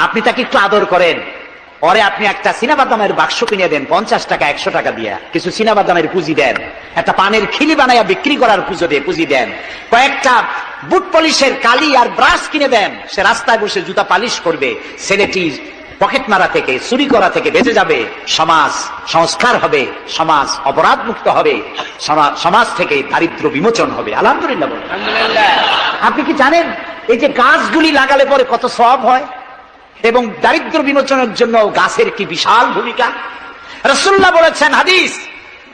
আপনি তাকে একটু আদর করেন, ওরে আপনি একটা চীনাবাদামের বাক্স কিনে দেন 50 টাকা 100 টাকা দিয়া, কিছু চীনাবাদামের পুঁজি দেন, একটা পানের খিলি বানাইয়া বিক্রি করার পুঁজি দেন, কয়েকটা বুট পলিশের কালি আর ব্রাশ কিনে দেন, সে রাস্তায় বসে জুতা পালিশ করবে, ছেলেটি পকেট মারা থেকে চুরি করা থেকে বেঁচে যাবে, সমাজ সংস্কার হবে, সমাজ অপরাধ মুক্ত হবে, সমাজ থেকে দারিদ্র বিমোচন হবে। আলহামদুলিল্লাহ। আপনি কি জানেন এই যে গাছগুলি লাগালে পরে কত সওয়াব হয়, এবং দারিদ্র বিমোচনের জন্য গাছের কি বিশাল ভূমিকা। রাসূলুল্লাহ বলেছেন হাদিস,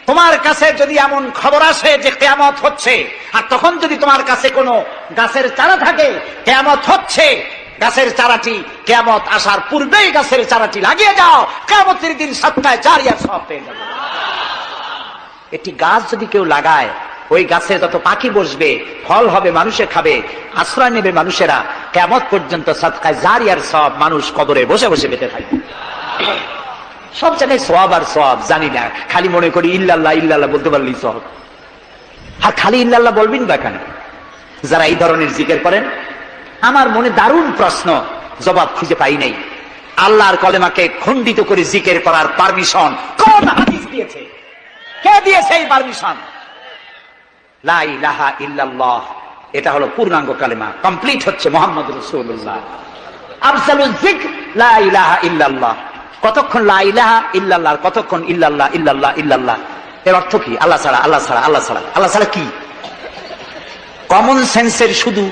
তোমার কাছে যদি এমন খবর আসে যে কিয়ামত হচ্ছে, আর তখন যদি তোমার কাছে কোনো গাছের চারা থাকে কিয়ামত হচ্ছে, গাছের চারাটি কিয়ামত আসার পূর্বেই গাছের চারাটি লাগিয়ে যাও, কিয়ামতের দিন সপ্তাহে 4 ইয়ার সওয়াব পেয়ে যাবে। একটি গাছ যদি কেউ লাগায়, ওই গাছে যত পাখি বসবে, ফল হবে, মানুষে খাবে, আশ্রয় নেবে মানুষেরা, কিয়ামত পর্যন্ত সাদকায়ে জারিয়ার সওয়াব মানুষ কবরে বসে বসে পেতে থাকবে। সব জায়গায় সওয়াব আর সওয়াব জানি না, খালি মনে করি ইল্লাল্লাহ ইল্লাল্লাহ বলতে পারলেই সওয়াব। আর খালি ইল্লাল্লাহ বলবেন বা কেন? যারা এই ধরনের জিকির করেন, আমার মনে দারুণ প্রশ্ন, জবাব খুঁজে পাই নাই। আল্লাহর কলেমাকে খণ্ডিত করে জিকির করার পারমিশন কোন হাদিস দিয়েছে? কে দিয়েছে এই পারমিশন? লা ইলাহা ইল্লাল্লাহ, এটা হলো পূর্ণাঙ্গ কালেমা, কমপ্লিট হচ্ছে মুহাম্মদ রাসূলুল্লাহ। আফজালুজ যিকর লা ইলাহা ইল্লাল্লাহ। কতক্ষণ লা ইলাহা ইল্লাল্লাহ, কতক্ষণ ইল্লাল্লাহ ইল্লাল্লাহ ইল্লাল্লাহ। এর অর্থ কি? আল্লাহ ছাড়া, আল্লাহ ছাড়া, আল্লাহ ছাড়া। আল্লাহ ছাড়া কি? কমন সেন্সের শুধু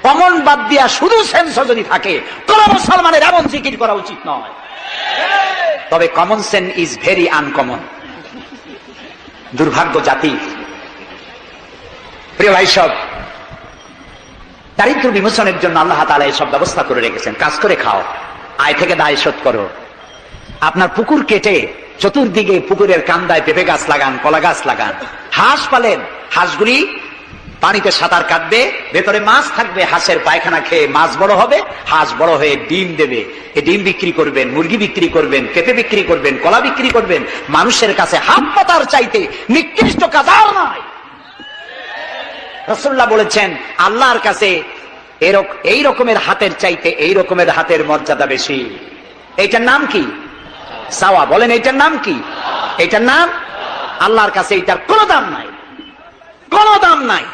কমন বাদ দিয়া শুধু সেন্স যদি থাকে, কোন মুসলমানের এমন জিকির করা উচিত নয়। তবে common sense is very uncommon. দুর্ভাগ্য জাতি। প্রিয় ভাই, সব দারিদ্র বিমোচনের জন্য আল্লাহ তাআলা এসব ব্যবস্থা করে রেখেছেন। কাজ করে খাও, আয় থেকে দায় শোধ করো। আপনার পুকুর কেটে চতুর্দিকে পুকুরের কান্দায় পেঁপে গাছ লাগান, কলা গাছ লাগান। হাঁস পালেন, হাঁসগুলি পানিতে সাঁতার কাটবে, ভেতরে মাছ থাকবে, হাঁসের পায়খানা খেয়ে মাছ বড় হবে, হাঁস বড় হয়ে ডিম দেবে। এই ডিম বিক্রি করবেন, মুরগি বিক্রি করবেন, পেঁপে বিক্রি করবেন, কলা বিক্রি করবেন। মানুষের কাছে হাত পাতার চাইতে নিকৃষ্ট কাজ আর নাই। রাসূলুল্লাহ বলেছেন, আল্লাহর কাছে এই রকমের হাতের চাইতে এই রকমের হাতের মর্যাদা বেশি। এইটার নাম কি? সাওয়া। বলেন, এইটার নাম কি? এইটার নাম আল্লাহর কাছে এইটার কোনো দাম নাই, কোনো দাম নাই।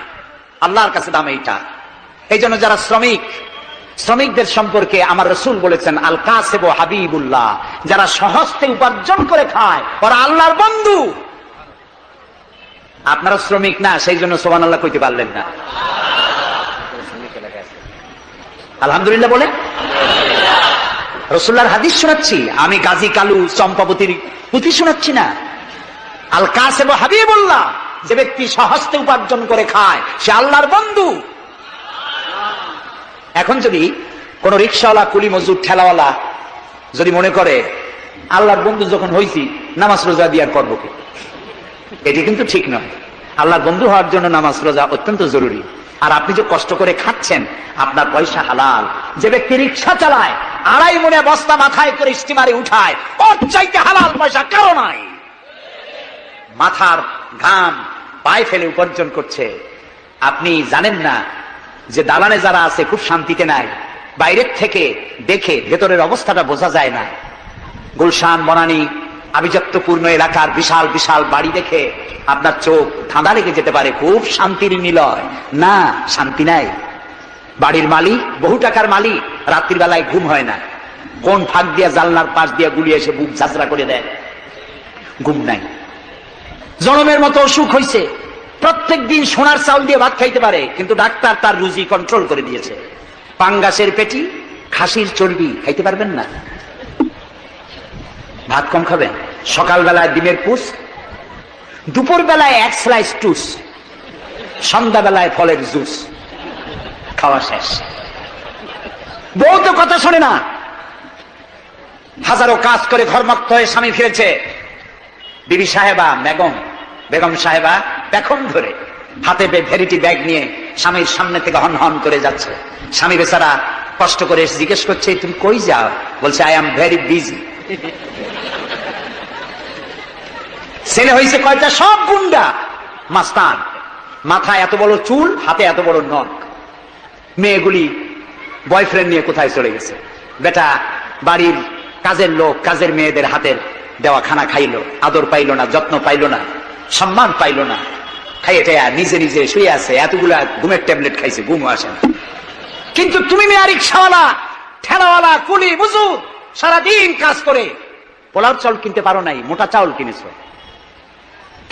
আল্লাহর কাছে দাম এইটা। এই জন্য যারা শ্রমিকদের সম্পর্কে আমার রাসূল বলেছেন, আল কাসিব হাবিবুল্লাহ, যারা সহজে উপার্জন করে খায় ওরা আল্লাহর বন্ধু। আপনারা শ্রমিক না, সেই জন্য সুবহানাল্লাহ কইতে পারলেন না। আলহামদুলিল্লাহ বলেন। রাসূলুল্লাহর হাদিস শোনাচ্ছি, আমি গাজী কালু চম্পাবতীর পুঁথি শোনাচ্ছি না। আল কাসিব হাবিবুল্লাহ, যে ব্যক্তি সহজে উপার্জন করে খায় সে আল্লাহর বন্ধু। এখন যদি কোন রিকশাওয়ালা, কুলি মজুর, ঠেলাওয়ালা যদি মনে করে আল্লাহর বন্ধু যখন হইছি নামাজ রোজা দিয়ে আর করবো কি, এটি কিন্তু ঠিক নয়। আল্লাহর বন্ধু হওয়ার জন্য নামাজ রোজা অত্যন্ত জরুরি। আর আপনি যে কষ্ট করে খাচ্ছেন, আপনার পয়সা হালাল। যে ব্যক্তি রিকশা চালায়, 2.5 মণে বস্তা মাথায় করে স্টিমারে উঠায়, ওর চাইতে হালাল পয়সা কারো নাই। মাথার ঘাম পায়ে ফেলে উপার্জন করছে। আপনি জানেন না যে দালানে যারা আছে খুব শান্তিতে নাই, বাইরের থেকে দেখে ভেতরের অবস্থাটা বোঝা যায় না। গুলশান, বনানী, আভিজাত্যপূর্ণ এলাকার বিশাল বিশাল বাড়ি দেখে আপনার চোখ ধাঁধা লেগে যেতে পারে, খুব শান্তির নিলয়। না, শান্তি নাই। বাড়ির মালিক, বহু টাকার মালিক, রাত্রির বেলায় ঘুম হয় না, কোন ফাঁক দিয়া জানলার পাশ দিয়া গুলি এসে বুক ঝাঁচড়া করে দেয়, ঘুম নাই। জনমের মতো অসুখ হয়েছে, প্রত্যেক দিন সোনার চাউল দিয়ে ভাত খাইতে পারে, কিন্তু ডাক্তার তার রুজি কন্ট্রোল করে দিয়েছে। পাঙ্গাসের পেটি, খাসির চর্বি খাইতে পারবেন না, ভাত কম খাবেন। সকালবেলায় ডিমের পুষ, দুপুর বেলায় এক স্লাইস টুস, সন্ধ্যাবেলায় ফলের জুস, খাওয়া শেষ। বউ তো কথা শোনে না, হাজারো কাজ করে ঘরমুক্ত হয়ে স্বামী ফিরেছে, বিবি সাহেবা বেগম সাহেবা পেখম ধরে হাতে ভ্যানিটি ব্যাগ নিয়ে স্বামীর সামনে থেকে হন হন করে যাচ্ছে। স্বামী বেচারা কষ্ট করে জিজ্ঞেস করছে, তুমি কই যাও? বলছে, আই এম ভেরি বিজি। ছেলে হয়েছে কয়টা? সব গুন্ডা, মাস্তান, মাথায় এত বড় চুল, হাতে এত বড় নখ। মেয়েগুলি বয়ফ্রেন্ড নিয়ে কোথায় চলে গেছে। বেটা বাড়ির কাজের লোক, কাজের মেয়েদের হাতের দেওয়া খানা খাইলো, আদর পাইল না, যত্ন পাইল না, সম্মান পাইল না, খাইয়ে টাইয়া নিজে নিজে শুয়ে আছে, এতগুলা ঘুমের ট্যাবলেট খাইছে, ঘুমও আসে না। কিন্তু তুমি মেয়া রিক্সাওয়ালা, ঠেলাওয়ালা, কুলি মজুর, সারাদিন কাজ করে পোলাও চাউল কিনতে পারো নাই, মোটা চাউল কিনেছো,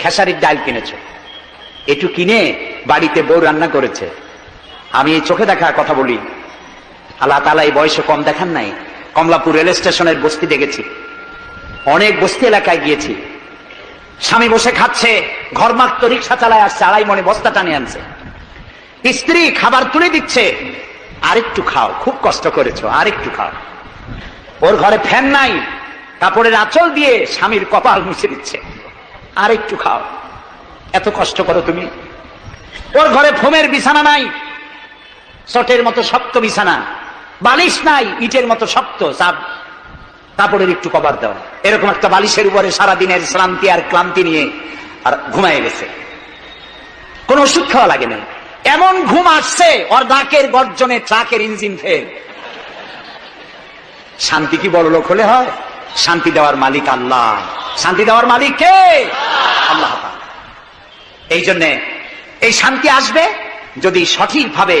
খেসারির ডাল কিনেছো, একটু কিনে বাড়িতে বউ রান্না করেছে। আমি এই চোখে দেখা কথা বলি, আল্লাহ তাআলা এই বয়সে কম দেখান নাই। কমলাপুর রেল স্টেশনের বস্তি দেখেছি, অনেক বস্তি এলাকায় গিয়েছি। স্বামী বসে খাচ্ছে, ঘরমাক্ত রিক্সা চালায় আসছে, আড়াই মনে বস্তা টানে আনছে, স্ত্রী খাবার তুলে দিচ্ছে, আরেকটু খাও, খুব কষ্ট করেছো, আরেকটু খাও। ওর ঘরে ফ্যান নাই, কাপড়ের আঁচল দিয়ে স্বামীর কপাল মুছে দিচ্ছে, আরেকটু খাও, এত কষ্ট করো তুমি। ওর ঘরে ফোমের বিছানা নাই, চটের মতো শক্ত বিছানা, বালিশ নাই, ইটের মতো শক্ত, কাপড়ের একটু কভার দাও। এরকম একটা বালিশের উপরে সারাদিনের শ্রান্তি আর ক্লান্তি নিয়ে আর ঘুমায় গেছে, কোন ওষুধ খাওয়া লাগে না। এমন ঘুম আসছে, ওর ডাকের গর্জনে ট্রাকের ইঞ্জিন ফেল। শান্তি কি বড় লোক হলে হয়? শান্তি দেওয়ার মালিক আল্লাহ। শান্তি দেওয়ার মালিক কে? আল্লাহ। এই জন্যে এই শান্তি আসবে যদি সঠিকভাবে,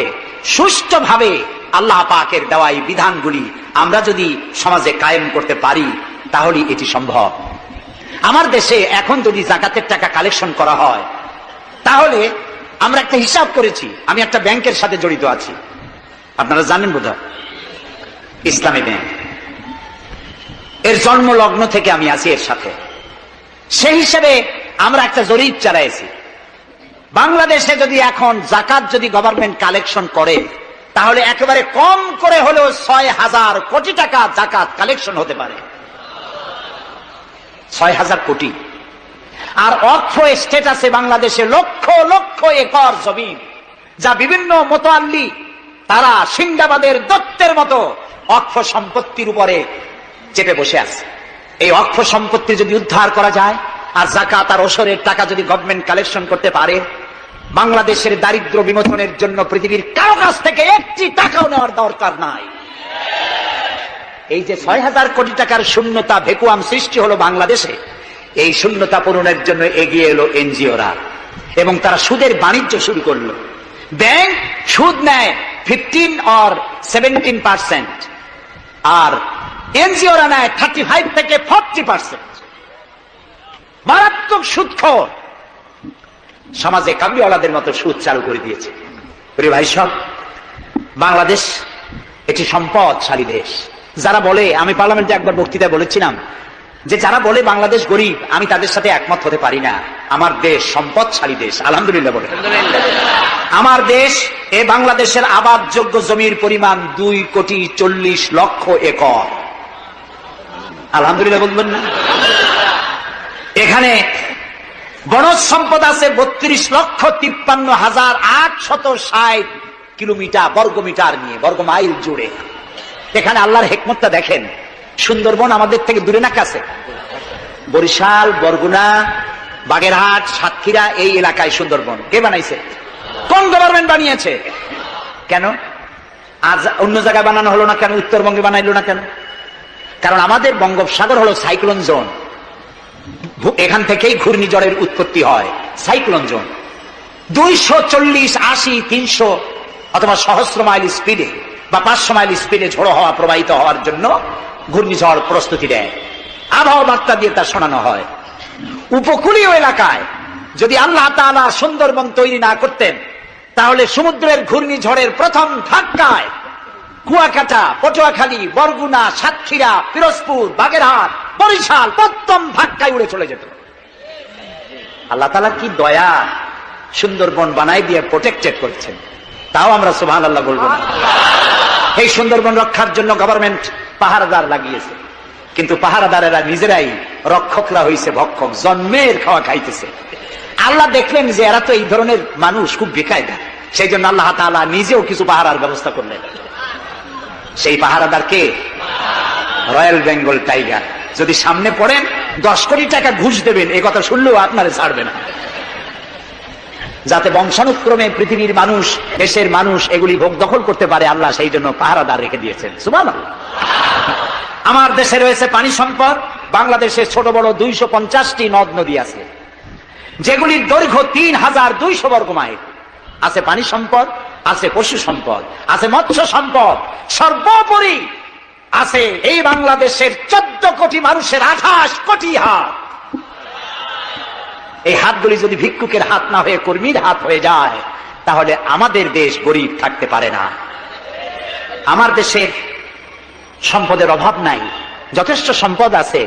সুষ্ঠুভাবে আল্লাহ পাকের দেওয়া এই বিধানগুলি আমরা যদি সমাজে কায়েম করতে পারি, তাহলে এটি সম্ভব। আমার দেশে এখন যদি যাকাতের টাকা কালেকশন করা হয়, তাহলে আমরা একটা হিসাব করেছি, আমি একটা ব্যাংকের সাথে জড়িত আছি, আপনারা জানেন বোধহয়, ইসলামী ব্যাংক। এর জন্ম লগ্ন থেকে আমি আছি এর সাথে। সেই হিসেবে আমরা একটা জরিপ চালাইছি, বাংলাদেশে যদি এখন যাকাত যদি গভর্নমেন্ট কালেকশন করে, তাহলে একেবারে কম করে হলেও ৬,০০০ কোটি টাকা যাকাত কালেকশন হতে পারে। ৬,০০০ কোটি। আর অক্ষ স্টেট আছে বাংলাদেশে লক্ষ লক্ষ একর জমিন, যা বিভিন্ন মোতাল্লি তারা সিন্দাবাদের দত্তের মতো অক্ষ সম্পত্তির উপরে চেপে বসে আছে। এই অক্ষ সম্পত্তি যদি উদ্ধার করা যায়, আর যাকাত আর ওসরের টাকা যদি গভর্নমেন্ট কালেকশন করতে পারে, বাংলাদেশের দারিদ্র বিমোচনের জন্য পৃথিবীর কারো কাছ থেকে একটি টাকাও নেওয়ার দরকার নাই। এই যে ৬,০০০ কোটি টাকার শূন্যতা, ভেকুয়াম সৃষ্টি হলো বাংলাদেশে, এই শূন্যতা পূরণের জন্য এগিয়ে এলো এনজিওরা, এবং তারা সুদের বাণিজ্য শুরু করলো। ব্যাংক সুদ নেয় 15 or 17%, আর এনজিওরা নেয় 35 থেকে 40%। মারাত্মক সুদখোর। সমাজে কামলিওয়ালাদের মতো সুদ চালু করে দিয়েছে। প্রিয় ভাই সব, বাংলাদেশ এটি সম্পদশালী দেশ। যারা বলে, আমি পার্লামেন্টে একবার বক্তৃতায় বলেছিলাম যে যারা বলে বাংলাদেশ গরিব, আমি তাদের সাথে একমত হতে পারি না। আমার দেশ সম্পদশালী দেশ, আলহামদুলিল্লাহ বলে। আমার দেশ, এ বাংলাদেশের আবাদযোগ্য জমির পরিমাণ 2,40,00,000 একর। আলহামদুলিল্লাহ বলবেন না? এখানে বনজ সম্পদ আছে 32,53,860 কিলোমিটার বর্গমিটার নিয়ে, বর্গমাইল জুড়ে। এখানে আল্লাহর হিকমতটা দেখেন। সুন্দরবন আমাদের থেকে দূরে না কাছে? বরিশাল, বরগুনা, বাগেরহাট, সাতক্ষীরা, এই এলাকায় সুন্দরবন কে বানাইছে? কোন গভর্নমেন্ট বানিয়েছে? কেন আজ অন্য জায়গায় বানানো হলো না কেন? উত্তরবঙ্গে বানাইলো না কেন? কারণ আমাদের বঙ্গোপসাগর হলো সাইক্লোন জোন, এখান থেকেই ঘূর্ণিঝড়ের উৎপত্তি হয়। সাইক্লোন জোন 240, 80, 300 অথবা সহস্র মাইল স্পিডে বা 500 মাইল স্পিডে ঝোড়ো হওয়া প্রবাহিত হওয়ার জন্য ঘূর্ণিঝড় প্রস্তুতি দেয়, আবহাওয়া বার্তা দিয়ে তা শোনানো হয়। উপকূলীয় এলাকায় যদি আল্লাহ তাআলা সুন্দরবন তৈরি না করতেন, তাহলে সমুদ্রের ঘূর্ণিঝড়ের প্রথম ধাক্কায় কুয়াকাটা, পটুয়াখালী, বরগুনা, সাতক্ষীরা, পিরোজপুর, বাগেরহাট, বরিশাল প্রথম ধাক্কায় উড়ে চলে যেত। আল্লাহ তাআলা কি দয়া, সুন্দরবন বানাই দিয়ে প্রোটেক্টেড করছেন, তাও আমরা সুবহানাল্লাহ বলবো না। এই সুন্দরবন রক্ষার জন্য গভর্নমেন্ট পাহারাদার লাগিয়েছে, কিন্তু পাহারাদারেরা নিজেরাই রক্ষকরা হইছে ভক্ষক, জন্মের খাওয়া খাইতেছে। আল্লাহ দেখলেন যে এরা তো এই ধরনের মানুষ খুব বেকায়দা, সেই জন্য আল্লাহ তাআলা নিজেও কিছু পাহারার ব্যবস্থা করলেন। সেই পাহারাদার কে? Royal Bengal tiger. যদি সামনে পড়েন 10 কোটি টাকা ঘুষ দেবেন, এই কথা শুনলেও আপনারে ছাড়বে না, যাতে বংশানুক্রমে পৃথিবীর মানুষ, দেশের মানুষ এগুলি ভোগ দখল করতে পারে। আল্লাহ সেই জন্য পাহারাদার রেখে দিয়েছেন। সুবহানাল্লাহ। আমার দেশে রয়েছে পানি সম্পদ। বাংলাদেশে ছোট বড় 250টি নদ নদী আছে, যেগুলির দৈর্ঘ্য 3200 বর্গ মাইল। আছে পানি সম্পদ, আছে পশু সম্পদ, আছে মৎস্য সম্পদ, সর্বোপরি আছে এই বাংলাদেশের 14 কোটি মানুষের 28 কোটি হাত। এই হাতগুলি যদি ভিক্ষুকের হাত না হয়ে কর্মীর হাত হয়ে যায়, তাহলে আমাদের দেশ গরিব থাকতে পারে না। আমার দেশের সম্পদের অভাব নাই, যথেষ্ট সম্পদ আছে,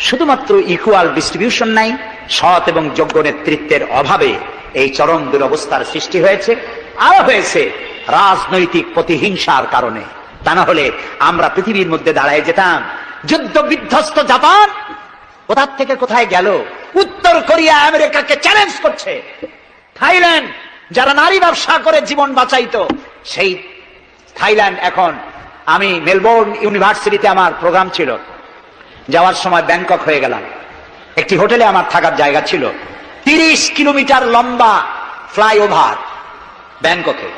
শুধুমাত্র ইকুয়াল ডিস্ট্রিবিউশন নাই। সৎ এবং যোগ্য নেতৃত্বের অভাবে এই চরম দুরবস্থার সৃষ্টি হয়েছে, আর হয়েছে রাজনৈতিক প্রতিহিংসার কারণে। তা না হলে আমরা পৃথিবীর মধ্যে দাঁড়ায় যেতাম। যুদ্ধ বিধ্বস্ত জাপান কোথা থেকে কোথায় গেল? উত্তর কোরিয়া আমেরিকাকে চ্যালেঞ্জ করছে। থাইল্যান্ড, যারা নারী ব্যবসা করে জীবন বাঁচাইতো, সেই থাইল্যান্ড এখন, আমি মেলবোর্ন ইউনিভার্সিটিতে আমার প্রোগ্রাম ছিল, যাওয়ার সময় ব্যাংকক হয়ে গেলাম। একটি হোটেলে আমার থাকার জায়গা ছিল। 30 কিলোমিটার লম্বা ফ্লাইওভার ব্যাংককে।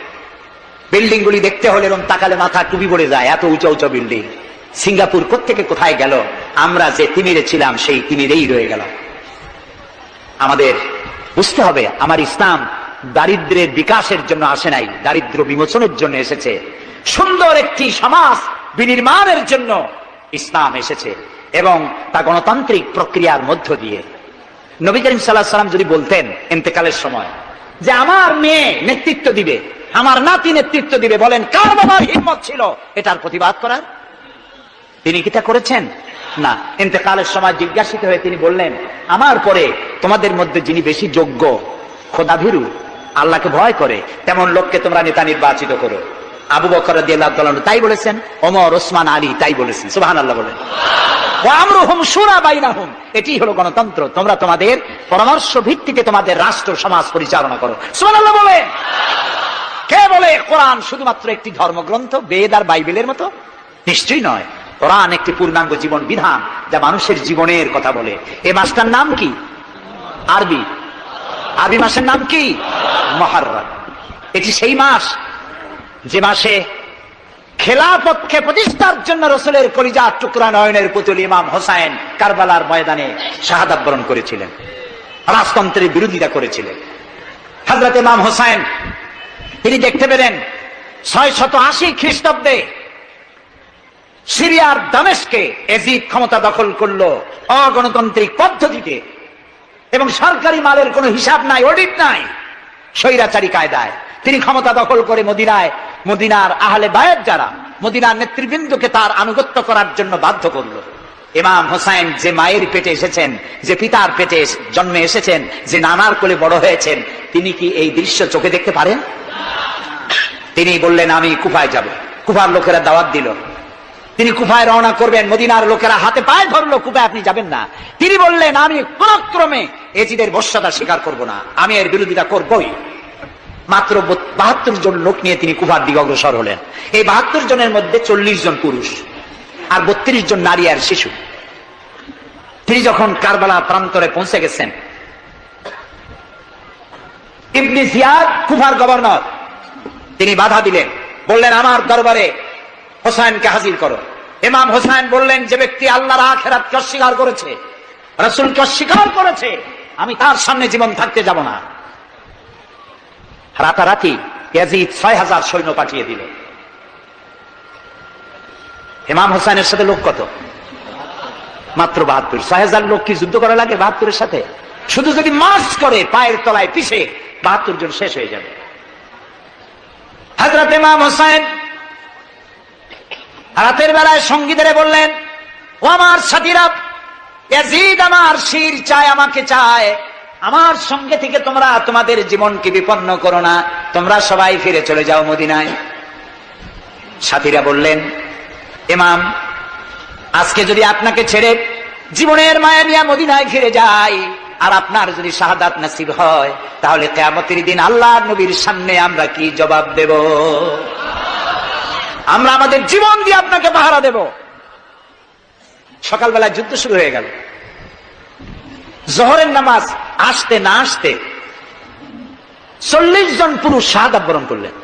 বিল্ডিং গুলি দেখতে হলে এরকম তাকালে মাথা টুপি পড়ে যায়, এত উঁচা উঁচা বিল্ডিং। সিঙ্গাপুর কোত্থেকে কোথায় গেল? আমরা যে তিমিরে ছিলাম সেই তিমিরেই রয়ে গেল। আমাদের বুঝতে হবে, আমার ইসলাম দারিদ্র্যের বিকাশের জন্য আসে নাই, দারিদ্র্য বিমোচনের জন্য এসেছে। সুন্দর একটি সমাজ বিনির্মাণের জন্য ইসলাম এসেছে, এবং তা গণতান্ত্রিক প্রক্রিয়ার মধ্য দিয়ে। নবী করিম সাল্লাল্লাহু আলাইহি ওয়াসাল্লাম যদি বলতেন ইন্তেকালের সময় যে আমার মেয়ে নেতৃত্ব দিবে, আমার নাতি নেতৃত্ব দিবে, বলেন কার বাবার হিম্মত ছিল এটার প্রতিবাদ করার? তিনি কি তা করেছেন? না। ইন্তেকালের সময় জিজ্ঞাসিত হয়ে তিনি বললেন, আমার পরে তোমাদের মধ্যে যিনি বেশি যোগ্য, খোদাভীরু, আল্লাহকে ভয় করে, তেমন লোককে তোমরা নেতা নির্বাচিত করো। আবু বকর রাদিয়াল্লাহু তাআলা তাই বলেছেন, ওমর, ওসমান, আলী তাই বলেছেন। সুবহানাল্লাহ বলেন। ওয়া আমরুহুম শুরা বাইনাহুম, এটি হলো গণতন্ত্র। তোমরা তোমাদের পরামর্শ ভিত্তিতে তোমাদের রাষ্ট্র সমাজ পরিচালনা করো। সুবহানাল্লাহ বলেন। কে বলে কোরআন শুধুমাত্র একটি ধর্মগ্রন্থ, বেদ আর বাইবেলের মতো? নিশ্চয়ই নয়। কোরআন একটি পূর্ণাঙ্গ জীবন বিধান, যা মানুষের জীবনের কথা বলে। এই মাসটার নাম কি? আরবি। আরবি মাসের নাম কি? মুহররম। এটি সেই মাস যে মাসে খেলাফতকে প্রতিষ্ঠার জন্য রাসূলের কলিজার টুকরা নয়নের পুতুল ইমাম হোসেন কারবালার ময়দানে শাহাদাত বরণ করেছিলেন, রাজতন্ত্রের বিরোধিতা করেছিলেন। হযরত ইমাম হোসেন তিনি দেখতে পেলেন 680 খ্রিস্টাব্দে সিরিয়ার দামেস্কে এজিদ ক্ষমতা দখল করলো অগণতান্ত্রিক পদ্ধতিতে, এবং সরকারি মালের কোনো হিসাব নাই, অডিট নাই, স্বৈরাচারী কায়দায় তিনি ক্ষমতা দখল করে মদিনার আহলে বায়াত যারা মদিনার নেতৃবৃন্দকে তার আনুগত্য করার জন্য বাধ্য করলো। ইমাম হোসেন যে মায়ের পেটে এসেছেন, যে পিতার পেটে জন্মে এসেছেন, যে নানার কোলে বড় হয়েছেন, তিনি কি এই দৃশ্য চোখে দেখতে পারেন? তিনি বললেন, আমি কুফায় যাব। কুফার লোকেরা দাওয়াত দিল, তিনি কুফায় রওনা করবেন। মদিনার লোকেরা হাতে পায়ে ধরলো, কুফায় আপনি যাবেন না। তিনি বললেন, আমি কোন ক্রমে এজিদের বর্ষাটা স্বীকার করব না, আমি এর বিরোধিতা করবই। মাত্র 72 জন লোক নিয়ে তিনি কুফার দিকে অগ্রসর হলেন। এই 72 জনের মধ্যে 40 জন পুরুষ আর 32 জন নারী আর শিশু। তিনি যখন কারবালা প্রান্তরে পৌঁছে গেছেন, ইবনে জিয়াদ কুফার গভর্নর, তিনি বাধা দিলেন, বললেন, আমার দরবারে হোসেনকে হাজির করো। ইমাম হোসেন বললেন, যে ব্যক্তি আল্লাহর আখিরাতকে অস্বীকার করেছে, রাসূলকে অস্বীকার করেছে, আমি তার সামনে জীবন থাকতে যাব না। রাতারাতি ইয়াজিদ 6000 সৈন্য পাঠিয়ে দিল। ইমাম হোসেনের সাথে লোক কত? মাত্র 72। 6000 লোক কি যুদ্ধ করা লাগে 72-এর সাথে? শুধু যদি মার্চ করে পায়ের তলায় পিছে 72 জন শেষ হয়ে যাবে। হযরত ইমাম হোসেন রাতের বেলায় সঙ্গীদের বললেন, ও আমার সাথীরা, ইয়াজিদ আমার শির চায়, আমাকে চায়, আমার সঙ্গে থেকে তোমরা তোমাদের জীবনকে বিপন্ন করো না, তোমরা সবাই ফিরে চলে যাও মদিনায়। সাথীরা বললেন, ইমাম, আজকে যদি আপনাকে ছেড়ে জীবনের মায়া নিয়ে মদিনায় ফিরে যাই, আর আপনার যদি শাহাদাত নসিব হয়, তাহলে কিয়ামতের দিন আল্লাহর নবীর সামনে আমরা কি জবাব দেব? আমরা আমাদের জীবন দিয়ে আপনাকে পাহারা দেব। সকালবেলা যুদ্ধ শুরু হয়ে গেল। জোহরের নামাজ আসতে না আসতে 40 জন পুরুষ শাহাদাত বরণ করলেন।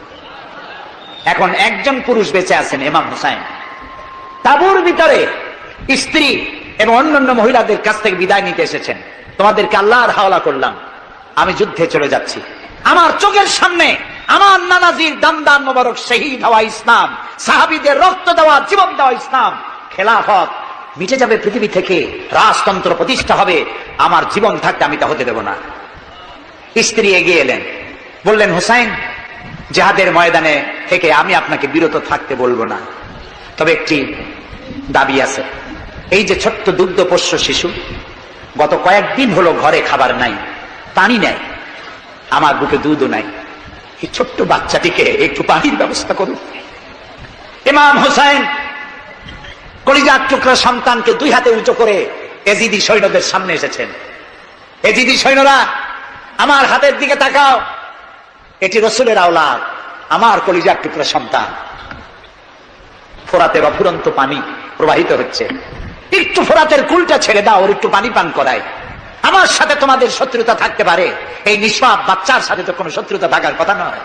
এখন একজন পুরুষ বেঁচে আছেন, ইমাম হুসাইন। তাঁবুর ভিতরে স্ত্রী এবং অন্যান্য মহিলাদের কাছ থেকে বিদায় নিতে এসেছেন। তোমাদেরকে আল্লাহর হাওলা করলাম, আমি যুদ্ধে চলে যাচ্ছি। আমার চোখের সামনে আমার নানাজির দামদান মোবারক শহীদ হওয়া ইসলাম, সাহাবীদের রক্ত দেওয়া, জীবন দেওয়া ইসলাম, খেলাফত মিটে যাবে পৃথিবী থেকে, রাজতন্ত্র প্রতিষ্ঠা হবে, আমার জীবন থাকতে আমি তা হতে দেব না। স্ত্রী এগিয়ে এলেন, বললেন, হুসাইন, জিহাদের ময়দানে থেকে আমি আপনাকে বিরত থাকতে বলবো না, তবে একটি দাবি আছে। এই যে ছোট্ট দুগ্ধপোষ্য শিশু, গত কয়েকদিন হলো ঘরে খাবার নাই, পানি নাই, আমার বুকে দুধও নাই, এই ছোট্ট বাচ্চাটিকে একটু পানির ব্যবস্থা করুন। ইমাম হুসাইন কলিজার টুকরা সন্তানকে 2 হাতে উঁচু করে এজিদি সৈন্যদের সামনে এসেছেন। এজিদি সৈন্যরা, আমার হাতের দিকে তাকাও, এটি রসুলের আওলাদ, আমার কলিজার টুকরা সন্তান। ফোরাতের অফুরন্ত পানি প্রবাহিত হচ্ছে, একটু ফোরাতের কুলটা ছেড়ে দাও, ওর একটু পানি পান করায়। আমার সাথে তোমাদের শত্রুতা থাকতে পারে, এই নিষ্পাপ বাচ্চার সাথে তো কোনো শত্রুতা থাকার কথা নয়।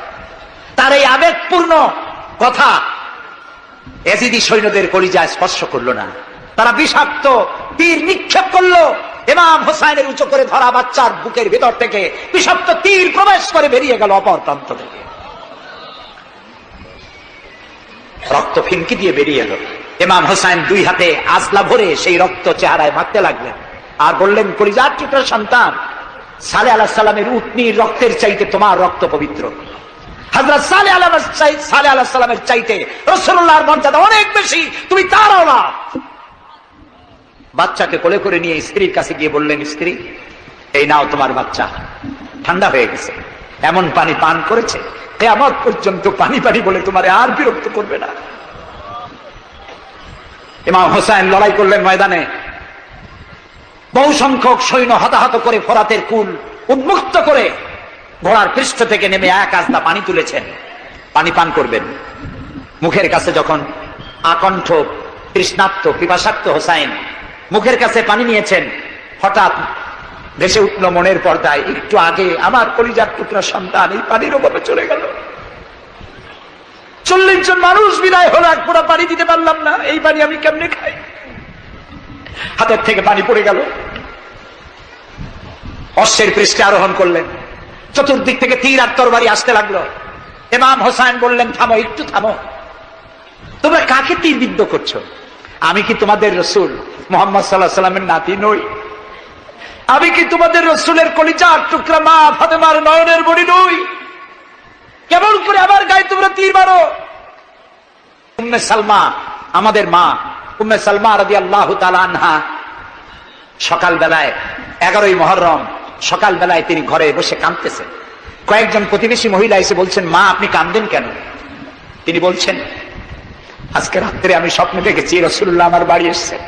তার এই আবেগপূর্ণ কথা এজিদি সৈন্যদের কলিজায় স্পর্শ করলো না। তারা বিষাক্ত তীর নিক্ষেপ করলো। ইমাম হুসাইনের উঁচু করে ধরা বাচ্চার বুকের ভেতর থেকে বিষাক্ত তীর প্রবেশ করে বেরিয়ে গেল অপর প্রান্ত থেকে, রক্ত ফিনকি দিয়ে বেরিয়ে এলো। ইমাম হুসাইন 2 হাতে আজলা ভরে সেই রক্ত চেহারায় মাখতে লাগলেন, আর বললেন, কলিজার টুকরা সন্তান, সালেহ আলাইহিস সালামের উটনির রক্তের চাইতে তোমার রক্ত পবিত্র। হযরত সালেহ আলাইহিস সালামের চাইতে রাসূলুল্লাহর মর্যাদা অনেক বেশি, তুমি তার আওলাদ। বাচ্চাকে কোলে করে নিয়ে স্ত্রীর কাছে গিয়ে বললেন, স্ত্রী, এই নাও তোমার বাচ্চা, ঠান্ডা হয়ে গেছে, এমন পানি পান করেছে কিয়ামত পর্যন্ত পানি পানি বলে তোমারে আর বিরক্ত করবে না। ইমাম হুসাইন লড়াই করলেন ময়দানে, বহু সংখ্যক সৈন্য হতাহত করে ফোরাতের কুল উন্মুক্ত করে ঘোড়ার পৃষ্ঠ থেকে নেমে 1 আজলা পানি তুলেছেন, পানি পান করবেন। মুখের কাছে যখন আকণ্ঠ তৃষ্ণার্ত পিপাসার্ত হুসাইন মুখের কাছে পানি নিয়েছেন, হঠাৎ ভেসে উঠল মনের পর্দায়, একটু আগে আমার কলিজার টুকরা সন্তান এই পানির অভাবে চলে গেল। 40 জন মানুষ বিদায় হলো, এক ফোঁটা পানি দিতে পারলাম না, এই পানি আমি কেমনে খাই? হাতের থেকে পানি পড়ে গেল। অশ্বের পৃষ্ঠে আরোহণ করলেন, চতুর্দিক থেকে তীর আর তরবারি আসতে লাগলো। ইমাম হুসাইন বললেন, থামো, একটু থামো, তোমরা কাকে তীর বিদ্ধ করছো? আমি কি তোমাদের রসুল মুহাম্মদ সাল্লাল্লাহু আলাইহি ওয়াসাল্লামের নাতি নই? আমি কি তোমাদের রসুলের কলিজার টুকরা মা ফাতেমার নয়নের মণি নই? কেমন করে আমার গায়ে তোমরা তীর মারো? উম্মে সালমা, আমাদের মা উম্মে সালমা রাদিয়াল্লাহু তাআলা আনহা, সকাল বেলায় 11ই মুহররম সকাল বেলায় তিনি ঘরে বসে কাঁদতেছেন। কয়েকজন প্রতিবেশী মহিলা এসে বলছেন, মা আপনি কাঁদেন কেন? তিনি বলছেন, আজকে রাত্রে আমি স্বপ্নে দেখেছি রাসূলুল্লাহ আমার বাড়ি এসেছেন,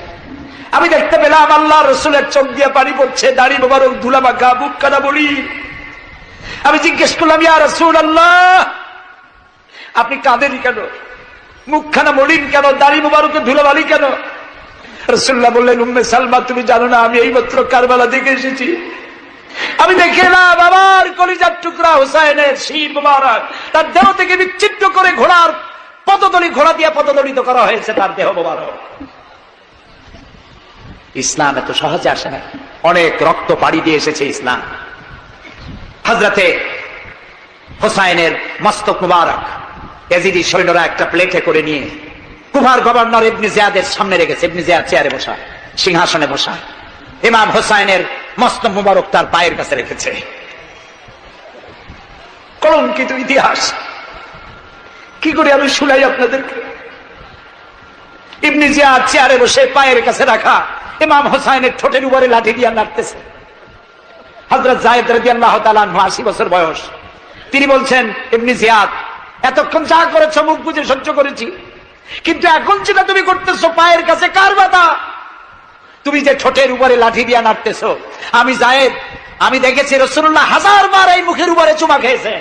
আমি দেখতে পেলাম আল্লাহ রসুলের চোখ দিয়ে পানি পড়ছে, দাড়ি মোবারক ধুলা মাখা, বুক কানা বলি। আমি জিজ্ঞেস করলাম, ইয়া রাসূলুল্লাহ আপনি কাঁদেন কেন? মুখখানা মলিন কেন? দাড়ি মোবারকে ধুলাবালি কেন? রাসূলুল্লাহ বললেন, উম্মে সালমা তুমি জানো না আমি এইমাত্র কারবালা থেকে এসেছি, আমি দেখে এলাম আমার কলিজার টুকরা হুসাইনের শির মোবারক তার দেহ থেকে বিচ্ছিন্ন করে ঘোড়ার পদতলি, ঘোড়া দিয়ে পদদলিত করা হয়েছে তার দেহ মোবারক। ইসলাম এত সহজে আসে না, অনেক রক্ত পাড়ি দিয়ে এসেছে ইসলাম। হযরতে হুসাইনের মস্তক মুবারক ইয়াজিদি সৈন্যরা একটা প্লেটে করে নিয়ে কুফার গভর্নর ইবনে জিয়াদের সামনে রেখেছে। ইবনে জিয়াদ চেয়ারে বসা, সিংহাসনে বসা, ইমাম হুসাইনের মস্তক মুবারক তার পায়ের কাছে রেখেছে। কলঙ্কিত ইতিহাস, কি করে আমি শুনাই আপনাদেরকে? ইবনে জিয়াদ চেয়ারে বসে পায়ের কাছে রাখা ইমাম হোসাইনের ঠোঁটের উপরে লাঠি দিয়ে নাড়তেছে। হযরত যায়েদ রাদিয়াল্লাহু তাআলা আনহু 80 বছর বয়স, তিনি বলছেন, ইবনে জিয়াদ, এতক্ষণ যা করেছো মুখ বুজে সহ্য করেছি, কিন্তু এখন যেটা তুমি করতেছো পায়ের কাছে কার ব্যথা? তুমি যে ঠোঁটের উপরে লাঠি দিয়ে নাড়তেছো, আমি যায়েদ, আমি দেখেছি রাসূলুল্লাহ 1000 বার এই মুখের উপরে চুমা খেয়েছে।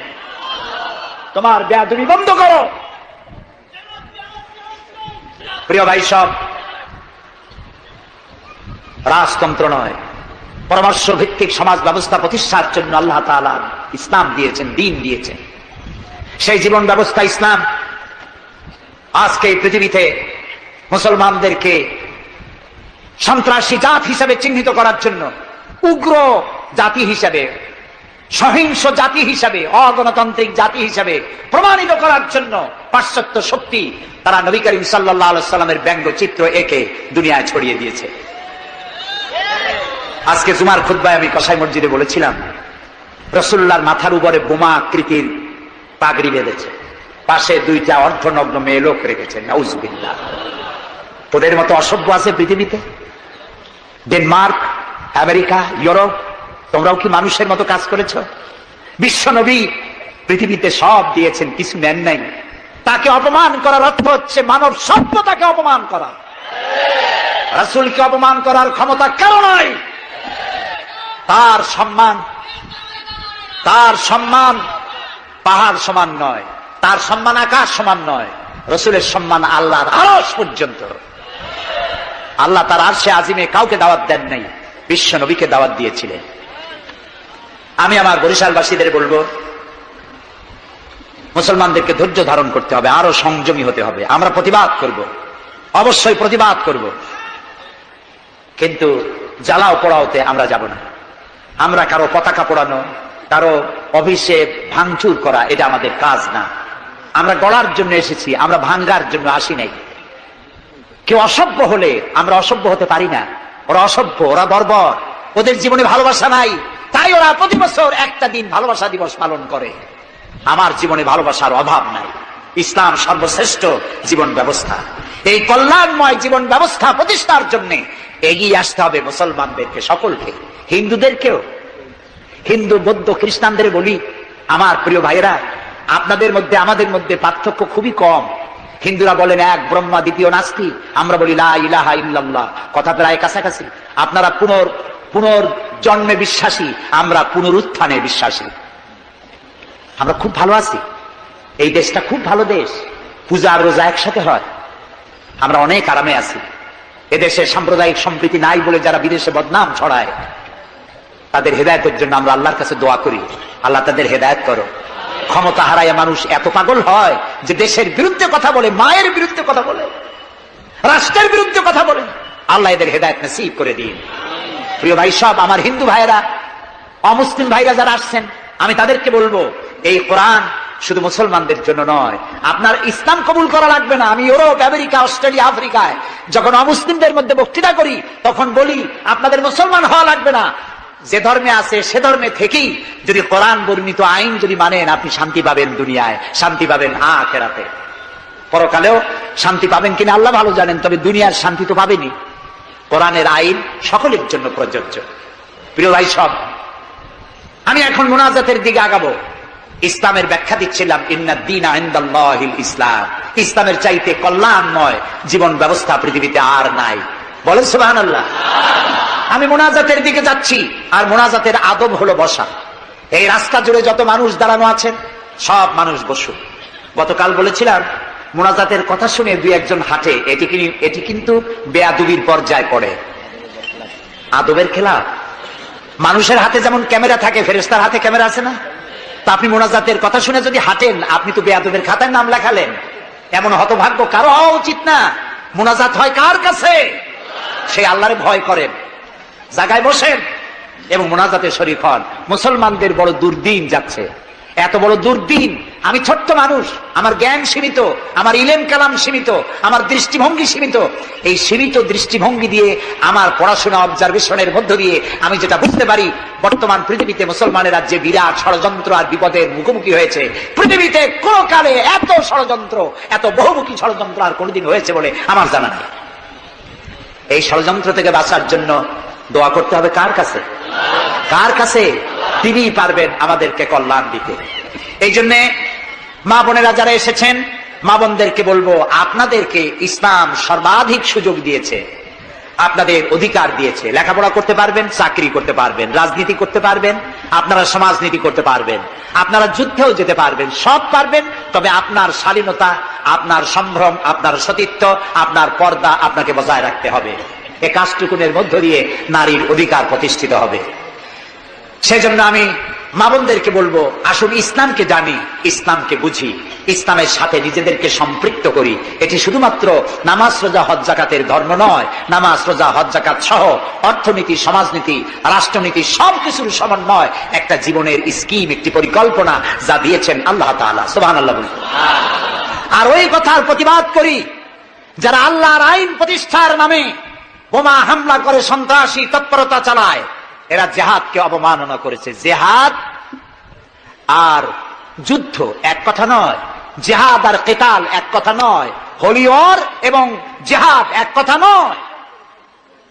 তোমার বেয়াদবি বন্ধ করো। প্রিয় ভাই সব, রাজতন্ত্র নয়, পরামর্শ ভিত্তিক সমাজ ব্যবস্থা প্রতিষ্ঠার জন্য আল্লাহ তাআলা ইসলাম দিয়েছেন, দ্বীন দিয়েছেন। সেই জীবন ব্যবস্থা ইসলাম আজকে এই পৃথিবীতে মুসলমানদেরকে সন্ত্রাসী জাত হিসেবে চিহ্নিত করার জন্য, উগ্র জাতি হিসেবে, সহিংস জাতি হিসেবে, অগণতান্ত্রিক জাতি হিসেবে প্রমাণিত করার জন্য পাশ্চাত্য শক্তি তারা নবী করিম সাল্লাল্লাহু আলাইহি সাল্লামের ব্যঙ্গচিত্র এঁকে দুনিয়ায় ছড়িয়ে দিয়েছে। আজকে জুমার খুতবায় আমি কসাই মসজিদে বলেছিলাম, রাসূলুল্লাহর মাথার উপরে বোমা আকৃতির পাগড়ি বেঁধেছে, পাশে 2টা অর্ধনগ্ন মেয়ে লোক রেখেছে। নাউজুবিল্লাহ। তোদের মতো অসভ্য আছে পৃথিবীতে? ডেনমার্ক, আমেরিকা, ইউরোপ, তোমরাও কি মানুষের মতো কাজ করেছ? বিশ্ব নবী পৃথিবীতে সব দিয়েছেন, কিছু নেন নাই। তাকে অপমান করার অর্থ হচ্ছে মানব সভ্যতাকে অপমান করা। রাসূলকে অপমান করার ক্ষমতা কারো নাই। তার সম্মান পাহাড় সমান নয়, তার সম্মান আকাশ সমান নয়। রাসূলের সম্মান আল্লাহর আরশ পর্যন্ত। আল্লাহ তার আরশে আজিমে কাউকে দাওয়াত দেন নাই, বিশ্ব নবীকে দাওয়াত দিয়েছিলেন। আমি আমার বরিশালবাসীদের বলবো, মুসলমানদেরকে ধৈর্য ধারণ করতে হবে, আরো সংযমী হতে হবে। আমরা প্রতিবাদ করব, অবশ্যই প্রতিবাদ করব, কিন্তু জ্বালাও পোড়াওতে আমরা যাব না। আমরা কারো পতাকা পোড়ানো, কারো অফিসে ভাঙচুর করা, এটা আমাদের কাজ না। আমরা গড়ার জন্য এসেছি, আমরা ভাঙ্গার জন্য আসি নাই। কেউ অসভ্য হলে আমরা অসভ্য হতে পারি না। ওরা অসভ্য, ওরা বর্বর, ওদের জীবনে ভালোবাসা নাই, তাই ওরা প্রতি বছর একটা দিন ভালোবাসা দিবস পালন করে। আমার জীবনে ভালোবাসার অভাব নাই। ইসলাম সর্বশ্রেষ্ঠ জীবন ব্যবস্থা। এই কল্যাণময় জীবন ব্যবস্থা প্রতিষ্ঠার জন্য এগিয়ে আসতে হবে মুসলমানদেরকে, সকলকে, হিন্দুদেরকেও। হিন্দু, বৌদ্ধ, খ্রিস্টানদের বলি, আমার প্রিয় ভাইরা, আপনাদের মধ্যে আমাদের মধ্যে পার্থক্য খুবই কম। হিন্দুরা বলেন এক ব্রহ্মা, দ্বিতীয় নাস্তি, আমরা বলি লা ইলাহা ইল্লাল্লাহ, কথা প্রায় কাছাকাছি। আপনারা পুনর্জন্মে বিশ্বাসী, আমরা পুনরুত্থানে বিশ্বাসী। আমরা খুব ভালো আছি, এই দেশটা খুব ভালো দেশ, পূজা আর রোজা একসাথে হয়, আমরা অনেক আরামে আছি। এদেশে সাম্প্রদায়িক সম্প্রীতি নাই বলে যারা বিদেশে বদনাম ছড়ায়, তাদের হেদায়েতের জন্য আমরা আল্লাহর কাছে দোয়া করি, আল্লাহ তাদের হেদায়েত করো। ক্ষমতা হারায় মানুষ এত পাগল হয় যে দেশের বিরুদ্ধে কথা বলে, মায়ের বিরুদ্ধে কথা বলে, রাষ্ট্রের বিরুদ্ধে কথা বলে। আল্লাহ এদের হেদায়েত নসিব করে দিন। প্রিয় ভাই সব, আমার হিন্দু ভাইয়েরা, অমুসলিম ভাইরা যারা আসছেন, আমি তাদেরকে বলবো, এই কোরআন শুধু মুসলমানদের জন্য নয়। আপনার ইসলাম কবুল করা লাগবে না। আমি ইউরোপ, আমেরিকা, অস্ট্রেলিয়া, আফ্রিকায় যখন অমুসলিমদের মধ্যে বক্তৃতা করি, তখন বলি আপনাদের মুসলমান হওয়া লাগবে না, যে ধর্মে আছে সে ধর্মে থেকেই যদি কোরআন বর্ণিত আইন যদি মানেন, আপনি শান্তি পাবেন দুনিয়ায়, শান্তি পাবেন আখিরাতে। পরকালেও শান্তি পাবেন কিনা আল্লাহ ভালো জানেন, তবে দুনিয়ার শান্তি তো পাবেনই। কোরআনের আইন সকলের জন্য প্রযোজ্য। প্রিয় ভাই সব, আমি এখন মুনাজাতের দিকে আগাবো। ইসলামের ব্যাখ্যা দিচ্ছিলাম, ইন্নাদ দীনা ইনদাল্লাহিল ইসলাম। ইসলামের চাইতে কল্যাণময় জীবন ব্যবস্থা পৃথিবীতে আর নাই। বলেন সুবহানাল্লাহ। আমি মুনাজাতের দিকে যাচ্ছি, আর মুনাজাতের আদব হলো বসা। এই রাস্তা জুড়ে যত মানুষ দাঁড়ানো আছেন, সব মানুষ বসুন। গতকাল বলেছিলাম, মুনাজাতের কথা শুনে দুই একজন হাঁটে, এটি কিন্তু বেয়াদবির পর্যায়ে পড়ে, আদবের খেলাফ। মানুষের হাতে যেমন ক্যামেরা থাকে, ফেরেশতার হাতে ক্যামেরা আছে না? তা আপনি মুনাজাতের কথা শুনে যদি হাঁটেন, আপনি তো বেয়াদবের খাতায় নাম লেখালেন। এমন হতভাগ্য কারো হওয়া উচিত না। মুনাজাত হয় কার কাছে? সেই আল্লাহরে ভয় করেন, জায়গায় বসেন এবং মুনাজাতে শরীক হন। মুসলমানদের বড় দুর্দিন যাচ্ছে। এত বড় দুর্দিন, আমি ছোট্ট মানুষ, আমার জ্ঞান সীমিত, আমার ইলেম কালাম সীমিত, আমার দৃষ্টিভঙ্গি সীমিত। এই সীমিত দৃষ্টিভঙ্গি দিয়ে আমার পড়াশোনা অবজারভেশনের মধ্য দিয়ে আমি যেটা বুঝতে পারি, বর্তমান পৃথিবীতে মুসলমানেরা যে বিরাট ষড়যন্ত্র আর বিপদের মুখোমুখি হয়েছে, পৃথিবীতে কোন কালে এত ষড়যন্ত্র, এত বহুমুখী ষড়যন্ত্র আর কোনদিন হয়েছে বলে আমার জানা নেই। এই ষড়যন্ত্র থেকে বাঁচার জন্য দোয়া করতে হবে কার কাছে? কার কাছে? তিনিই পারবেন আমাদেরকে কল্যাণ দিতে। এই জন্য মা বোনেরা যারা এসেছেন, মা বোনদেরকে বলবো, আপনাদেরকে ইসলাম সর্বাধিক সুযোগ দিয়েছে, আপনাদের অধিকার দিয়েছে। লেখাপড়া করতে পারবেন, চাকরি করতে পারবেন, রাজনীতি করতে পারবেন, আপনারা সমাজনীতি করতে পারবেন, আপনারা যুদ্ধেও যেতে পারবেন, সব পারবেন। তবে আপনার শালীনতা, আপনার সম্ভ্রম, আপনার সতীত্ব, আপনার পর্দা আপনাকে বজায় রাখতে হবে। এ কাজটুকুনের মধ্য দিয়ে নারীর অধিকার প্রতিষ্ঠিত হবে। সেজন্য আমি মা বোনদেরকে বলবো, আসুন ইসলামকে জানি, ইসলামকে বুঝি, ইসলামের সাথে নিজেদেরকে সম্পৃক্ত করি। এটি শুধুমাত্র নামাজ রোজা হজ জাকাতের ধর্ম নয়। নামাজ রোজা হজ জাকাত সহ অর্থনীতি, সমাজনীতি, রাষ্ট্রনীতি সবকিছুর সমন্বয় একটা জীবনের স্কিম, একটি পরিকল্পনা যা দিয়েছেন আল্লাহ তাআলা। সুবহানাল্লাহ। আর ওই কথার প্রতিবাদ করি যারা আল্লাহর আইন প্রতিষ্ঠার নামে বোমা হামলা করে সন্ত্রাসী তৎপরতা চালায়, এরা জেহাদকে অবমাননা করেছে। জেহাদ আর যুদ্ধ এক কথা নয়, জেহাদ আর কিতাল এক কথা নয়, হোলি ওয়ার এবং জেহাদ এক কথা নয়।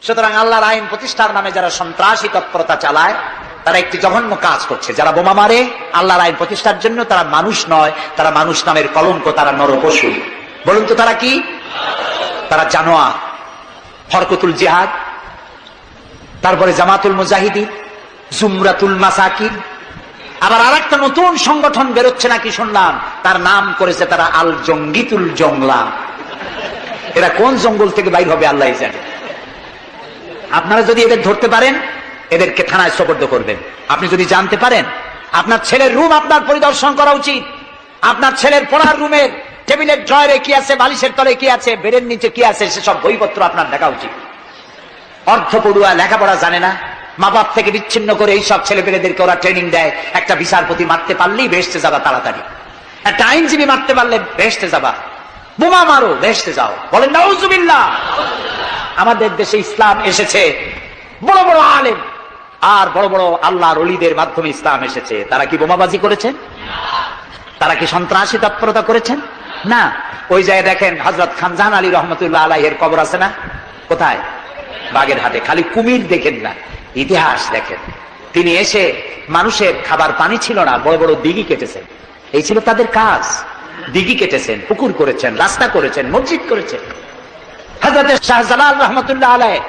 সুতরাং আল্লাহর আইন প্রতিষ্ঠার নামে যারা সন্ত্রাসী তৎপরতা চালায়, তারা একটি জঘন্য কাজ করছে। যারা বোমা মারে আল্লাহর আইন প্রতিষ্ঠার জন্য, তারা মানুষ নয়, তারা মানুষ নামের কলঙ্ক, তারা নরপশু। বলুন তো তারা কি? তারা জানোয়ার। হরকতুল জিহাদ, তারপরে জামাতুল মুজাহিদিন, জুমরাতুল মাসাকিন, আবার আরেকটা নতুন সংগঠন বেরোচ্ছে নাকি শুনলাম, তার নাম করেছে তারা আল জঙ্গিতুল জংলা। এরা কোন জঙ্গল থেকে বাইর হবে আল্লাহ জানে। আপনারা যদি এদের ধরতে পারেন, এদেরকে থানায় সোপর্দ করবেন। আপনি যদি জানতে পারেন, আপনার ছেলের রুম আপনার পরিদর্শন করা উচিত। আপনার ছেলের পড়ার রুমের টেবিলের ড্রয়ারে কি আছে, বালিশের তলে কি আছে, বেডের নিচে কি আছে, সেসব বইপত্র আপনার দেখা উচিত। অর্ধ পড়ুয়া, লেখাপড়া জানে না, মা বাপ থেকে বিচ্ছিন্ন করে এইসব ছেলে পেলেদেরকে ওরা ট্রেনিং দেয়। একটা বিচারপতি মারতে পারলেই বেহেশতে যাবা তাড়াতাড়ি, একটা আইনজীবী মারতে পারলে বেহেশতে যাবা, বোমা মারো বেহেশতে যাও। বলেন নাউজুবিল্লাহ। আমাদের দেশে ইসলাম এসেছে বড় বড় আলেম আর বড় বড় আল্লাহর ওলিদের মাধ্যমে ইসলাম এসেছে। তারা কি বোমাবাজি করেছেন? তারা কি সন্ত্রাসী তৎপরতা করেছেন? না। ওই জায়গায় দেখেন হযরত খানজাহান আলী রহমতুল্লাহ আলাইহির কবর আছে না? কোথায়? বাগেরহাটে। খালি কুমির দেখেন না, ইতিহাস দেখেন। তিনি এসে, মানুষের খাবার পানি ছিল না, বড় বড় দিঘি কেটেছেন। এই ছিল তাদের কাজ। দিঘি কেটেছেন, পুকুর করেছেন, রাস্তা করেছেন, মসজিদ করেছেন। হযরত শাহজালাল রহমতুল্লাহ আলাইহি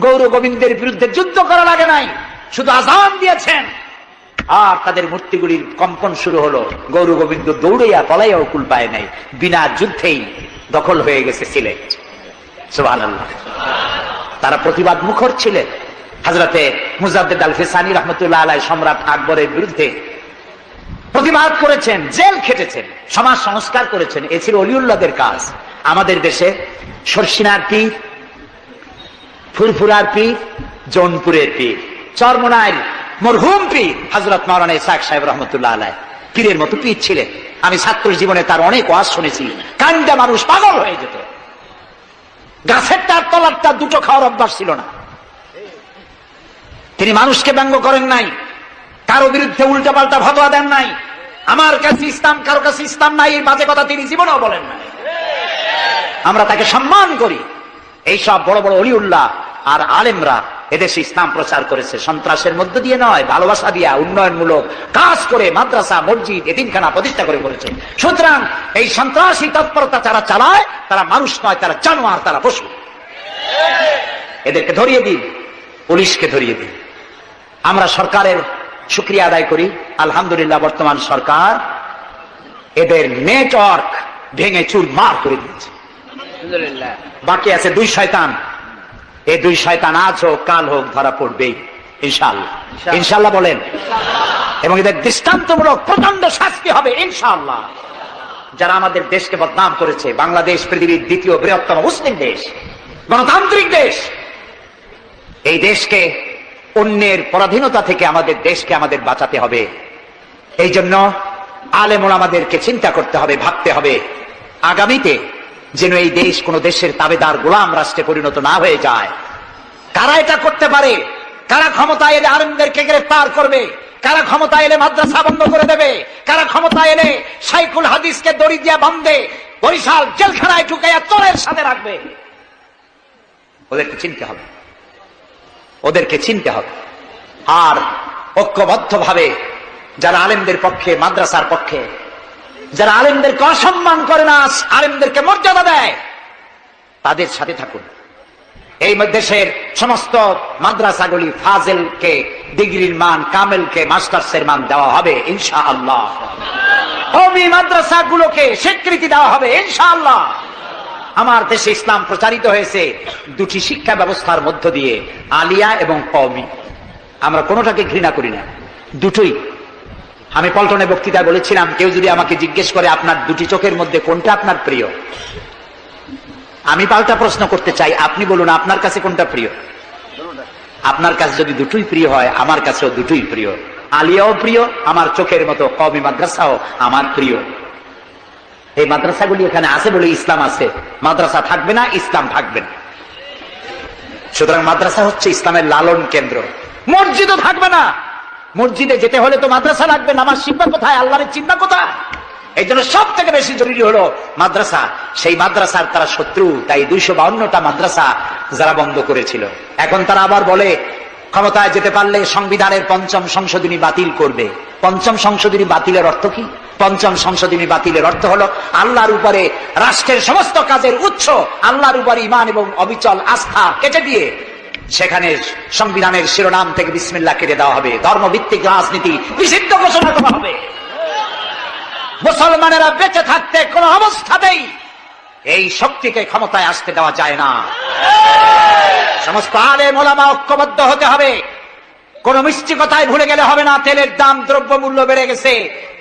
গৌর গোবিন্দের বিরুদ্ধে যুদ্ধ করা লাগে নাই, শুধু আযান দিয়েছেন আর তাদের মূর্তিগুলির কম্পন শুরু হলো। গৌর গোবিন্দ দৌড়াইয়া পলাইয়া কুল পায় নাই, বিনা যুদ্ধেই দখল হয়ে গেছে সিলেট। সুবহানাল্লাহ। তারা প্রতিবাদ মুখর ছিলেন। হযরতে মুজাদ্দেদ আল ফিসানি রহমতুল্লাহ আলাইহি সম্রাট আকবরের বিরুদ্ধে প্রতিবাদ করেছেন, জেল খেটেছেন, সমাজ সংস্কার করেছেন। এ ছিল অলিউল্লাহদের কাজ। আমাদের দেশে শর্ষিনার পীর, ফুরফুরার পীর, জৌনপুরের পীর, চরমোনাইর মরহুম পীর হযরত মাওলানা ইসহাক সাহেব রহমতুল্লাহ আলাইহি পীরের মতো পীর ছিলেন। আমি ছাত্র জীবনে তার অনেক ওয়াজ শুনেছি। কান্দা মানুষ পাগল হয়ে যেত। গাছের তার তলার তার দুটো খাওয়ার অভ্যাস ছিল না। তিনি মানুষকে ব্যঙ্গ করেন নাই, কারো বিরুদ্ধে উল্টাপাল্টা ফতোয়া দেন নাই। আমার কাছে ইসলাম, কারো কাছে ইসলাম নাই, এই বাজে কথা তিনি জীবনেও বলেন নাই। আমরা তাকে সম্মান করি। এইসব বড় বড় অলিউল্লাহ আর আলেমরা এদেশে ইসলাম প্রচার করেছে, সন্ত্রাসের মধ্য দিয়ে নয়, ভালোবাসা দিয়া উন্নয়নমূলক কাজ করে মাদ্রাসা, মসজিদ, এতিমখানা প্রতিষ্ঠা করে করেছে। সুতরাং এই সন্ত্রাসী তৎপরতা যারা চালায়, তারা মানুষ নয়, তারা জানোয়ার, তারা পশু। এদেরকে ধরিয়ে দিন, পুলিশকে ধরিয়ে দিন। আমরা সরকারের শুকরিয়া আদায় করি। আলহামদুলিল্লাহ, বর্তমান সরকার এদের নেটওয়ার্ক ভেঙে চুরমার করে দিয়েছে। বাকি আছে দুই শয়তান। এই দুই শয়তান আজ হোক কাল হোক ধরা পড়বেই ইনশাআল্লাহ। ইনশাআল্লাহ বলেন। এবং এদের দৃষ্টান্তমূলক প্রচন্ড শাস্তি হবে ইনশাআল্লাহ। যারা আমাদের দেশকে বদনাম করেছে, বাংলাদেশ পৃথিবীর দ্বিতীয় বৃহত্তম মুসলিম দেশ, গণতান্ত্রিক দেশ, এই দেশকে অন্যের পরাধীনতা থেকে আমাদের দেশকে আমাদের বাঁচাতে হবে। এই জন্য আলেম ওলামাদেরকে চিন্তা করতে হবে, ভাবতে হবে আগামীতে যেন এই দেশ কোন দেশের তাবেদার গোলাম রাষ্ট্রে পরিণত না হয়ে যায়। কারা এটা করতে পারে? কারা ক্ষমতা এলে আলেমদেরকে গ্রেফতার করবে? কারা ক্ষমতা এলে মাদ্রাসা বন্ধ করে দেবে? কারা ক্ষমতা এলে শাইখুল হাদিসকে দড়ি দিয়ে বাঁধে বরিশাল জেলখানায় ঢুকাইয়া চোরের সাথে রাখবে? ওদেরকে চিনতে হবে, ওদেরকে চিনতে হবে। আর ঐক্যবদ্ধভাবে যারা আলেমদের পক্ষে, মাদ্রাসার পক্ষে, যারা আলেমদেরকে অসম্মান করে না, আলেমদেরকে মর্যাদা দেয়, তাদের সাথে থাকুন। এই দেশের সমস্ত মাদ্রাসাগুলি ফাজেলকে ডিগ্রির মান, কামেলকে মাস্টার্সের মান দেওয়া হবে ইনশাআল্লাহ। কওমি মাদ্রাসাগুলোকে স্বীকৃতি দেওয়া হবে ইনশাআল্লাহ। আমার দেশে ইসলাম প্রচারিত হয়েছে দুটি শিক্ষা ব্যবস্থার মধ্য দিয়ে, আলিয়া এবং কওমি। আমরা কোনোটাকে ঘৃণা করি না, দুটোই। আমি পল্টনে বক্তৃতায় বলেছিলাম, কেউ যদি আমাকে জিজ্ঞেস করে আপনার দুটি চোখের মধ্যে কোনটা আপনার প্রিয়, আমি পাল্টা প্রশ্ন করতে চাই, আপনি বলুন আপনার কাছে কোনটা প্রিয়? আপনার কাছে যদি দুটোই প্রিয় হয়, আমার কাছেও দুটোই প্রিয়। আলিয়াও প্রিয়, আমার চোখের মতো কওমি মাদ্রাসাও আমার প্রিয়। এই মাদ্রাসাগুলি এখানে আছে বলে ইসলাম আছে, মাদ্রাসা থাকবে না, ইসলাম থাকবে না। সুতরাং মাদ্রাসা হচ্ছে ইসলামের লালন কেন্দ্র। মসজিদও থাকবে না, মসজিদে যেতে হলে তো মাদ্রাসা লাগবে। নামাজ শিখবা কোথায়? আল্লাহরের চিন্তা কোথায়? এই জন্য সব থেকে বেশি জরুরি হলো মাদ্রাসা। সেই মাদ্রাসার তারা শত্রু, তাই 252টা মাদ্রাসা যারা বন্ধ করেছিল, এখন তারা আবার বলে ক্ষমতায় যেতে পারলে সংবিধানের 5ম সংশোধনী বাতিল করবে। 5ম সংশোধনী বাতিলের অর্থ কি? 5ম সংশোধনী বাতিলের অর্থ হলো আল্লাহর উপরে, রাষ্ট্রের সমস্ত কাজের উৎস আল্লাহর উপরে ঈমান এবং অবিচল আস্থা কেটে দিয়ে সেখানে সংবিধানের শিরোনাম থেকে বিসমিল্লাহ কেটে দেওয়া হবে। ধর্মভিত্তিক রাজনীতি নিষিদ্ধ ঘোষণা করা হবে। মুসলমানেরা বেঁচে থাকতে কোন অবস্থাতেই এই শক্তিকে ক্ষমতায় আসতে দেওয়া যায় না। সমস্ত আলেম ওলামা ঐক্যবদ্ধ হতে হবে। কোন মিষ্টি কথায় ভুলে গেলে হবে না। তেলের দাম, দ্রব্য মূল্য বেড়ে গেছে,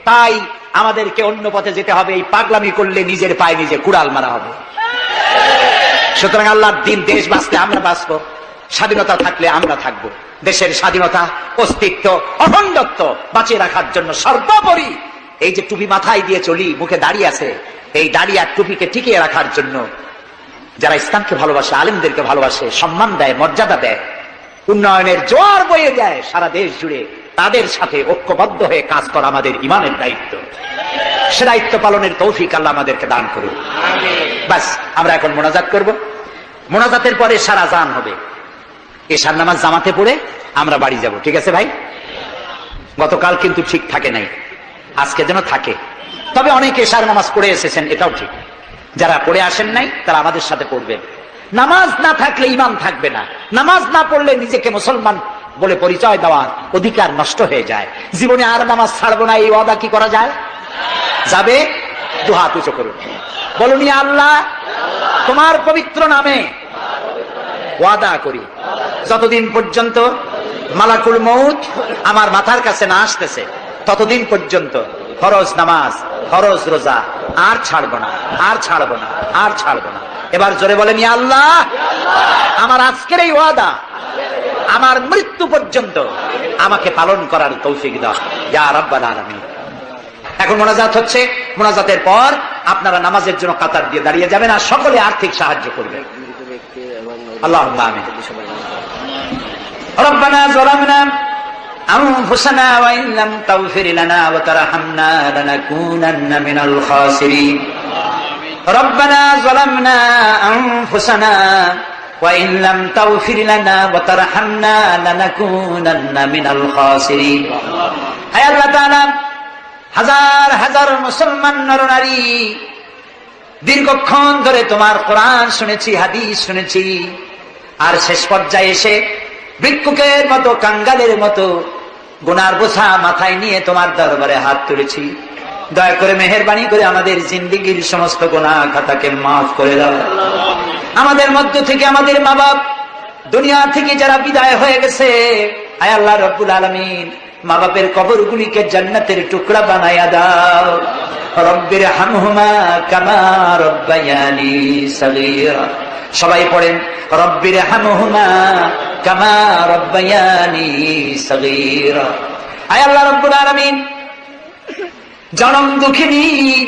তাই আমাদেরকে অন্য পথে যেতে হবে। এই পাগলামি করলে নিজের পায়ে নিজে কুড়াল মারা হবে। সুতরাং আল্লাহর দিন, দেশ বাঁচলে আমরা বাঁচবো, স্বাধীনতা থাকলে আমরা থাকবো। দেশের স্বাধীনতা, অস্তিত্ব, অখণ্ডত্ব বাঁচিয়ে রাখার জন্য সর্বোপরি এই যে টুপি মাথায় দিয়ে চলি, মুখে দাঁড়িয়ে আছে, এই দাড়ি আর টুপিকে টিকিয়ে রাখার জন্য যারা ইসলামকে ভালোবাসে, আলেমদেরকে ভালোবাসে, সম্মান দেয়, মর্যাদা দেয়, উন্নয়নের জোয়ার বয়ে যায় সারা দেশ জুড়ে, তাদের সাথে ঐক্যবদ্ধ হয়ে কাজ করা আমাদের ইমানের দায়িত্ব। সে দায়িত্ব পালনের তৌফিক আল্লাহ আমাদেরকে দান করুন। বাস, আমরা এখন মোনাজাত করব। মোনাজাতের পরে সারা জান হবে। এশার নামাজ জামাতে পড়ে আমরা বাড়ি যাব। ঠিক আছে ভাই? গতকাল কিন্তু ঠিক থাকে নাই, আজকে যেন থাকে। তবে অনেকে এশার নামাজ পড়ে এসেছেন, এটাও ঠিক। যারা পড়ে আসেন নাই তারা আমাদের সাথে পড়বেন। নামাজ না থাকলে ঈমান থাকবে না। নামাজ না পড়লে নিজেকে মুসলমান বলে পরিচয় দেওয়ার অধিকার নষ্ট হয়ে যায়। জীবনে আর নামাজ ছাড়বো না, এই ওয়াদা কি করা যায়? যাবে? দুহাত উঁচু করুন, বলুন, ইয়া আল্লাহ, তোমার পবিত্র নামে ওয়াদা করি, যতদিন পর্যন্ত মালাকুল মউত আমার মাথার কাছে না আসতেছে, ততদিন পর্যন্ত ফরজ নামাজ, ফরজ রোজা আর ছাড়বো না, আর ছাড়বো না, আর ছাড়বো না। এবার জোরে বলেন, ইয়া আল্লাহ, আমার আজকের এই ওয়াদা আমার মৃত্যু পর্যন্ত আমাকে পালন করার তৌফিক দাও ইয়া রাব্বাল আলামিন। এখন মোনাজাত হচ্ছে। মোনাজাতের পর আপনারা নামাজের জন্য কাতার দিয়ে দাঁড়িয়ে যাবেন আর সকলে আর্থিক সাহায্য করবেন। আল্লাহুম্মা আমিন। রব্বানা যালামনা أنفسنا وإن لم تغفر لنا وترحمنا لنكونن من الخاسرين ربنا ظلمنا أنفسنا وإن لم تغفر لنا وترحمنا لنكونن من الخاسرين হে আল্লাহ তাআলা, হাজার হাজার মুসলমান নরনারী দীর্ঘক্ষণ ধরে তোমার কোরআন শুনেছি, হাদিস শুনেছি, আর শেষ পর্যায়ে এসে ভিক্ষুকের মতো, কাঙ্গালের মতো গুনার বোঝা মাথায় নিয়ে তোমার দরবারে হাত তুলেছি। দয়া করে মেহেরবানি করে আমাদের জিন্দেগীর সমস্ত গুনাহ খাতাকে মাফ করে দাও। আমাদের মধ্য থেকে আমাদের মা বাপ দুনিয়া থেকে যারা বিদায় হয়ে গেছে, আয় আল্লাহ রব্বুল আলামিন, মা বাপের কবরগুলিকে জান্নাতের টুকরা বানায়া দাও। রব্বির হামহুমা কামা রব্বায়ানি সগীরা। সবাই পড়েন, রব্বির হামহুমা কামা রব্বায়ানি সগীরা। আয় আল্লাহ রব্বুল আলামিন, জনম দুঃখিনী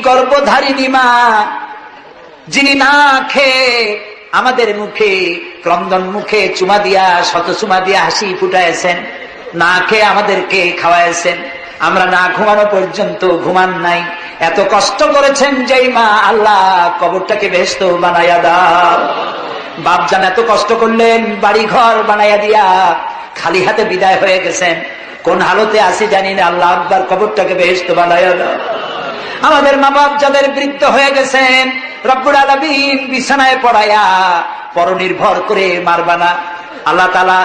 গর্ভধারিণী মা, যিনি না খেয়ে আমাদের মুখে ক্রন্দন মুখে চুমা দিয়া শত চুমা দিয়া হাসি ফুটাইছেন, না খেয়ে আমাদেরকে খাওয়াইছেন, আমরা না ঘুমানো পর্যন্ত ঘুমান নাই, এত কষ্ট করেছেন যেই মা, আল্লাহ কবরটাকে বেহেশত বানাইয়া দাও। বাপজান এত কষ্ট করলেন, বাড়ি ঘর বানাইয়া দিয়া খালি হাতে বিদায় হয়ে গেছেন, কোন হালতে আসি জানি না, আল্লাহ আকবার কবরটাকে বেহেশত বানাইয়া দাও। আমাদের মা বাপ যাদের বৃদ্ধ হয়ে গেছেন, রব্বুল আলামিন বিছানায় পড়াইয়া পরনির্ভর করে মারবা না। আল্লাহ তাআলা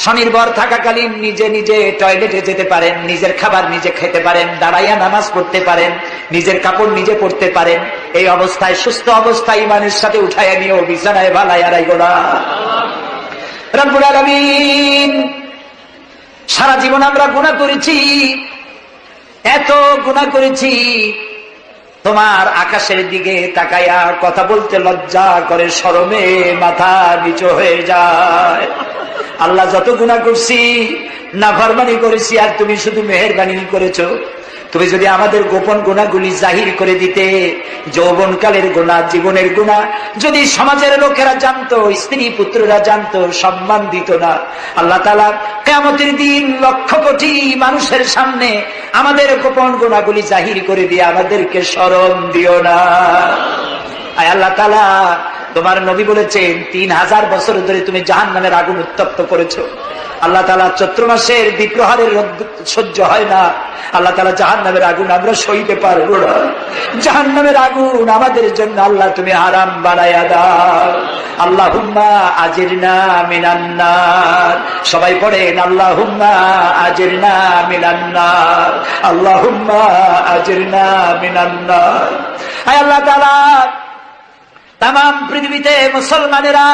স্বনির্ভর থাকাকালীন নিজে নিজে টয়লেটে যেতে পারেন, নিজের খাবার নিজে খেতে পারেন, দাঁড়াইয়া নামাজ পড়তে পারেন, নিজের কাপড় নিজে পরতে পারেন। এই অবস্থায় সুস্থ অবস্থায় ইমানের সাথে উঠাইয়া নিয়েও বিছানায় ভালাইয়া রাইগো না। রব্বুল আলামিন সারা জীবন আমরা গুনাহ করেছি, এত গুনাহ করেছি, তোমার আকাশের দিকে তাকাইয়া কথা বলতে লজ্জা করে, শরমে মাথা নিচু হয়ে যায়। আল্লাহ যত গুনাহ করছি, নাফরমানি করেছি, আর তুমি শুধু মেহেরবানি করেছো। তুমি যদি আমাদের গোপন গুনাহগুলি জাহির করে দিতে, যৌবনকালের গুনাহ, জীবনের গুনাহ যদি সমাজের লোকেরা জানতো, স্ত্রী পুত্ররা জানতো, সম্মান দিত না। আল্লাহ তাআলা কিয়ামতের দিন লক্ষ কোটি মানুষের সামনে আমাদের গোপন গুনাহগুলি জাহির করে দিয়ে আমাদেরকে শরম দিও না। আয় আল্লাহ তাআলা, তোমার নবী বলেছেন 3000 বছর ধরে তুমি জাহান্নামের আগুন উত্তপ্ত করেছো। আল্লাহ তাআলা চৈত্র মাসের দ্বীপ্রহরের সহ্য হয় না। আল্লাহ তাআলা জাহান্নামের আগুন আমরা সইতে পারবো না। জাহান্নামের আগুন আমাদের জন্য আল্লাহ তুমি হারাম বানায়া দাও। আল্লাহুম্মা আজিরনা মিনান নার। সবাই পড়েন আল্লাহুম্মা আজিরনা মিনান নার, আল্লাহুম্মা আজিরনা মিনান নার। আয় আল্লাহ তাআলা, তামাম পৃথিবীতে মুসলমানেরা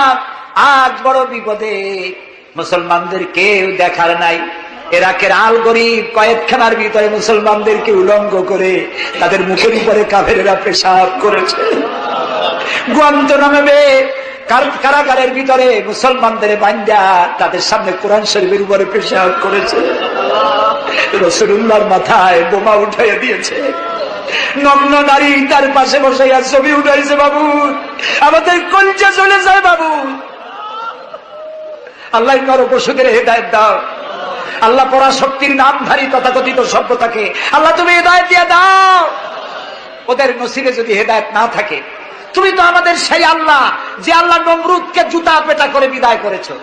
আজ বড় বিপদে, মুসলমানদের কেউ দেখার নাই। ইরাকের আল গরিব কয়েকখানার ভিতরে মুসলমানদেরকে উলঙ্গ করে তাদের মুখের উপরে কাফেরেরা পেশাব করেছে। গুয়ান্তানামো কারাগারের ভিতরে মুসলমানদের বান্দা তাদের সামনে কোরআন শরীফের উপরে পেশাব করেছে। রাসূলুল্লাহর মাথায় বোমা উঠাইয়া দিয়েছে, নগ্ন নারী তার পাশে বসে ছবি উঠাইছে। বাবু, আমাদের কলজা চলে যায় বাবু। আল্লাহ কারো পশুদের হেদায়েত দাও। আল্লাহ পরাশক্তির নামধারী তথাকথিত সভ্যতাকে আল্লাহ তুমি হেদায়েত দিয়ে দাও। ওদের নসিবে যদি হেদায়েত না থাকে, তুমি তো আমাদের সেই আল্লাহ যে আল্লাহ নমরুদকে জুতা পেটা করে বিদায় করেছো।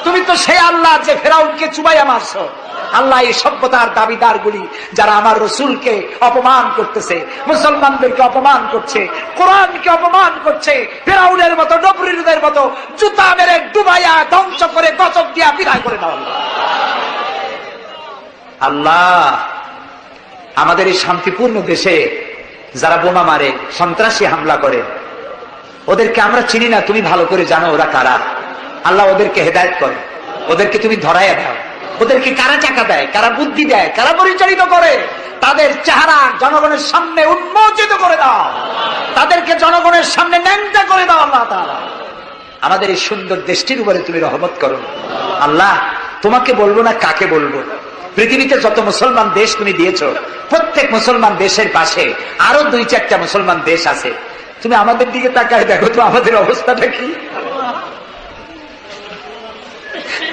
তুমি তো সেই আল্লাহ যে ফেরাউনকে চুবাইয়া মারছো। আল্লাহ, এই সভ্যতার দাবিদার গুলি যারা আমার রসুলকে অপমান করতেছে, মুসলমানদেরকে অপমান করছে, কোরআনকে অপমান করছে, ফেরাউনের মতো নবরুদের মতো জুতা মেরে ডুবাইয়া ধ্বংস করে গজব দিয়া বিদায় করে দাও। আল্লাহ, আমাদের এই শান্তিপূর্ণ দেশে যারা বোমা মারে, সন্ত্রাসী হামলা করে, ওদেরকে আমরা চিনি না, তুমি ভালো করে জানো ওরা কারা। আল্লাহ, ওদেরকে হেদায়েত করো, ওদেরকে তুমি ধরাইয়া দাও। ওদেরকে কারা টাকা দেয়, কারা বুদ্ধি দেয়, কারা পরিচালিত করে, তাদের চেহারা জনগণের সামনে উন্মোচিত করে দাও, তাদেরকে জনগণের সামনে ন্যাংটা করে দাও। আল্লাহ তাআলা, আমাদের এই সুন্দর দেশটির উপরে তুমি রহমত করো। আল্লাহ, তোমাকে বলবো না কাকে বলবো। পৃথিবীতে যত মুসলমান দেশ তুমি দিয়েছো, প্রত্যেক মুসলমান দেশের পাশে আরো 2-4টা মুসলমান দেশ আছে। তুমি আমাদের দিকে তাকায় দেখো তো আমাদের অবস্থাটা কি।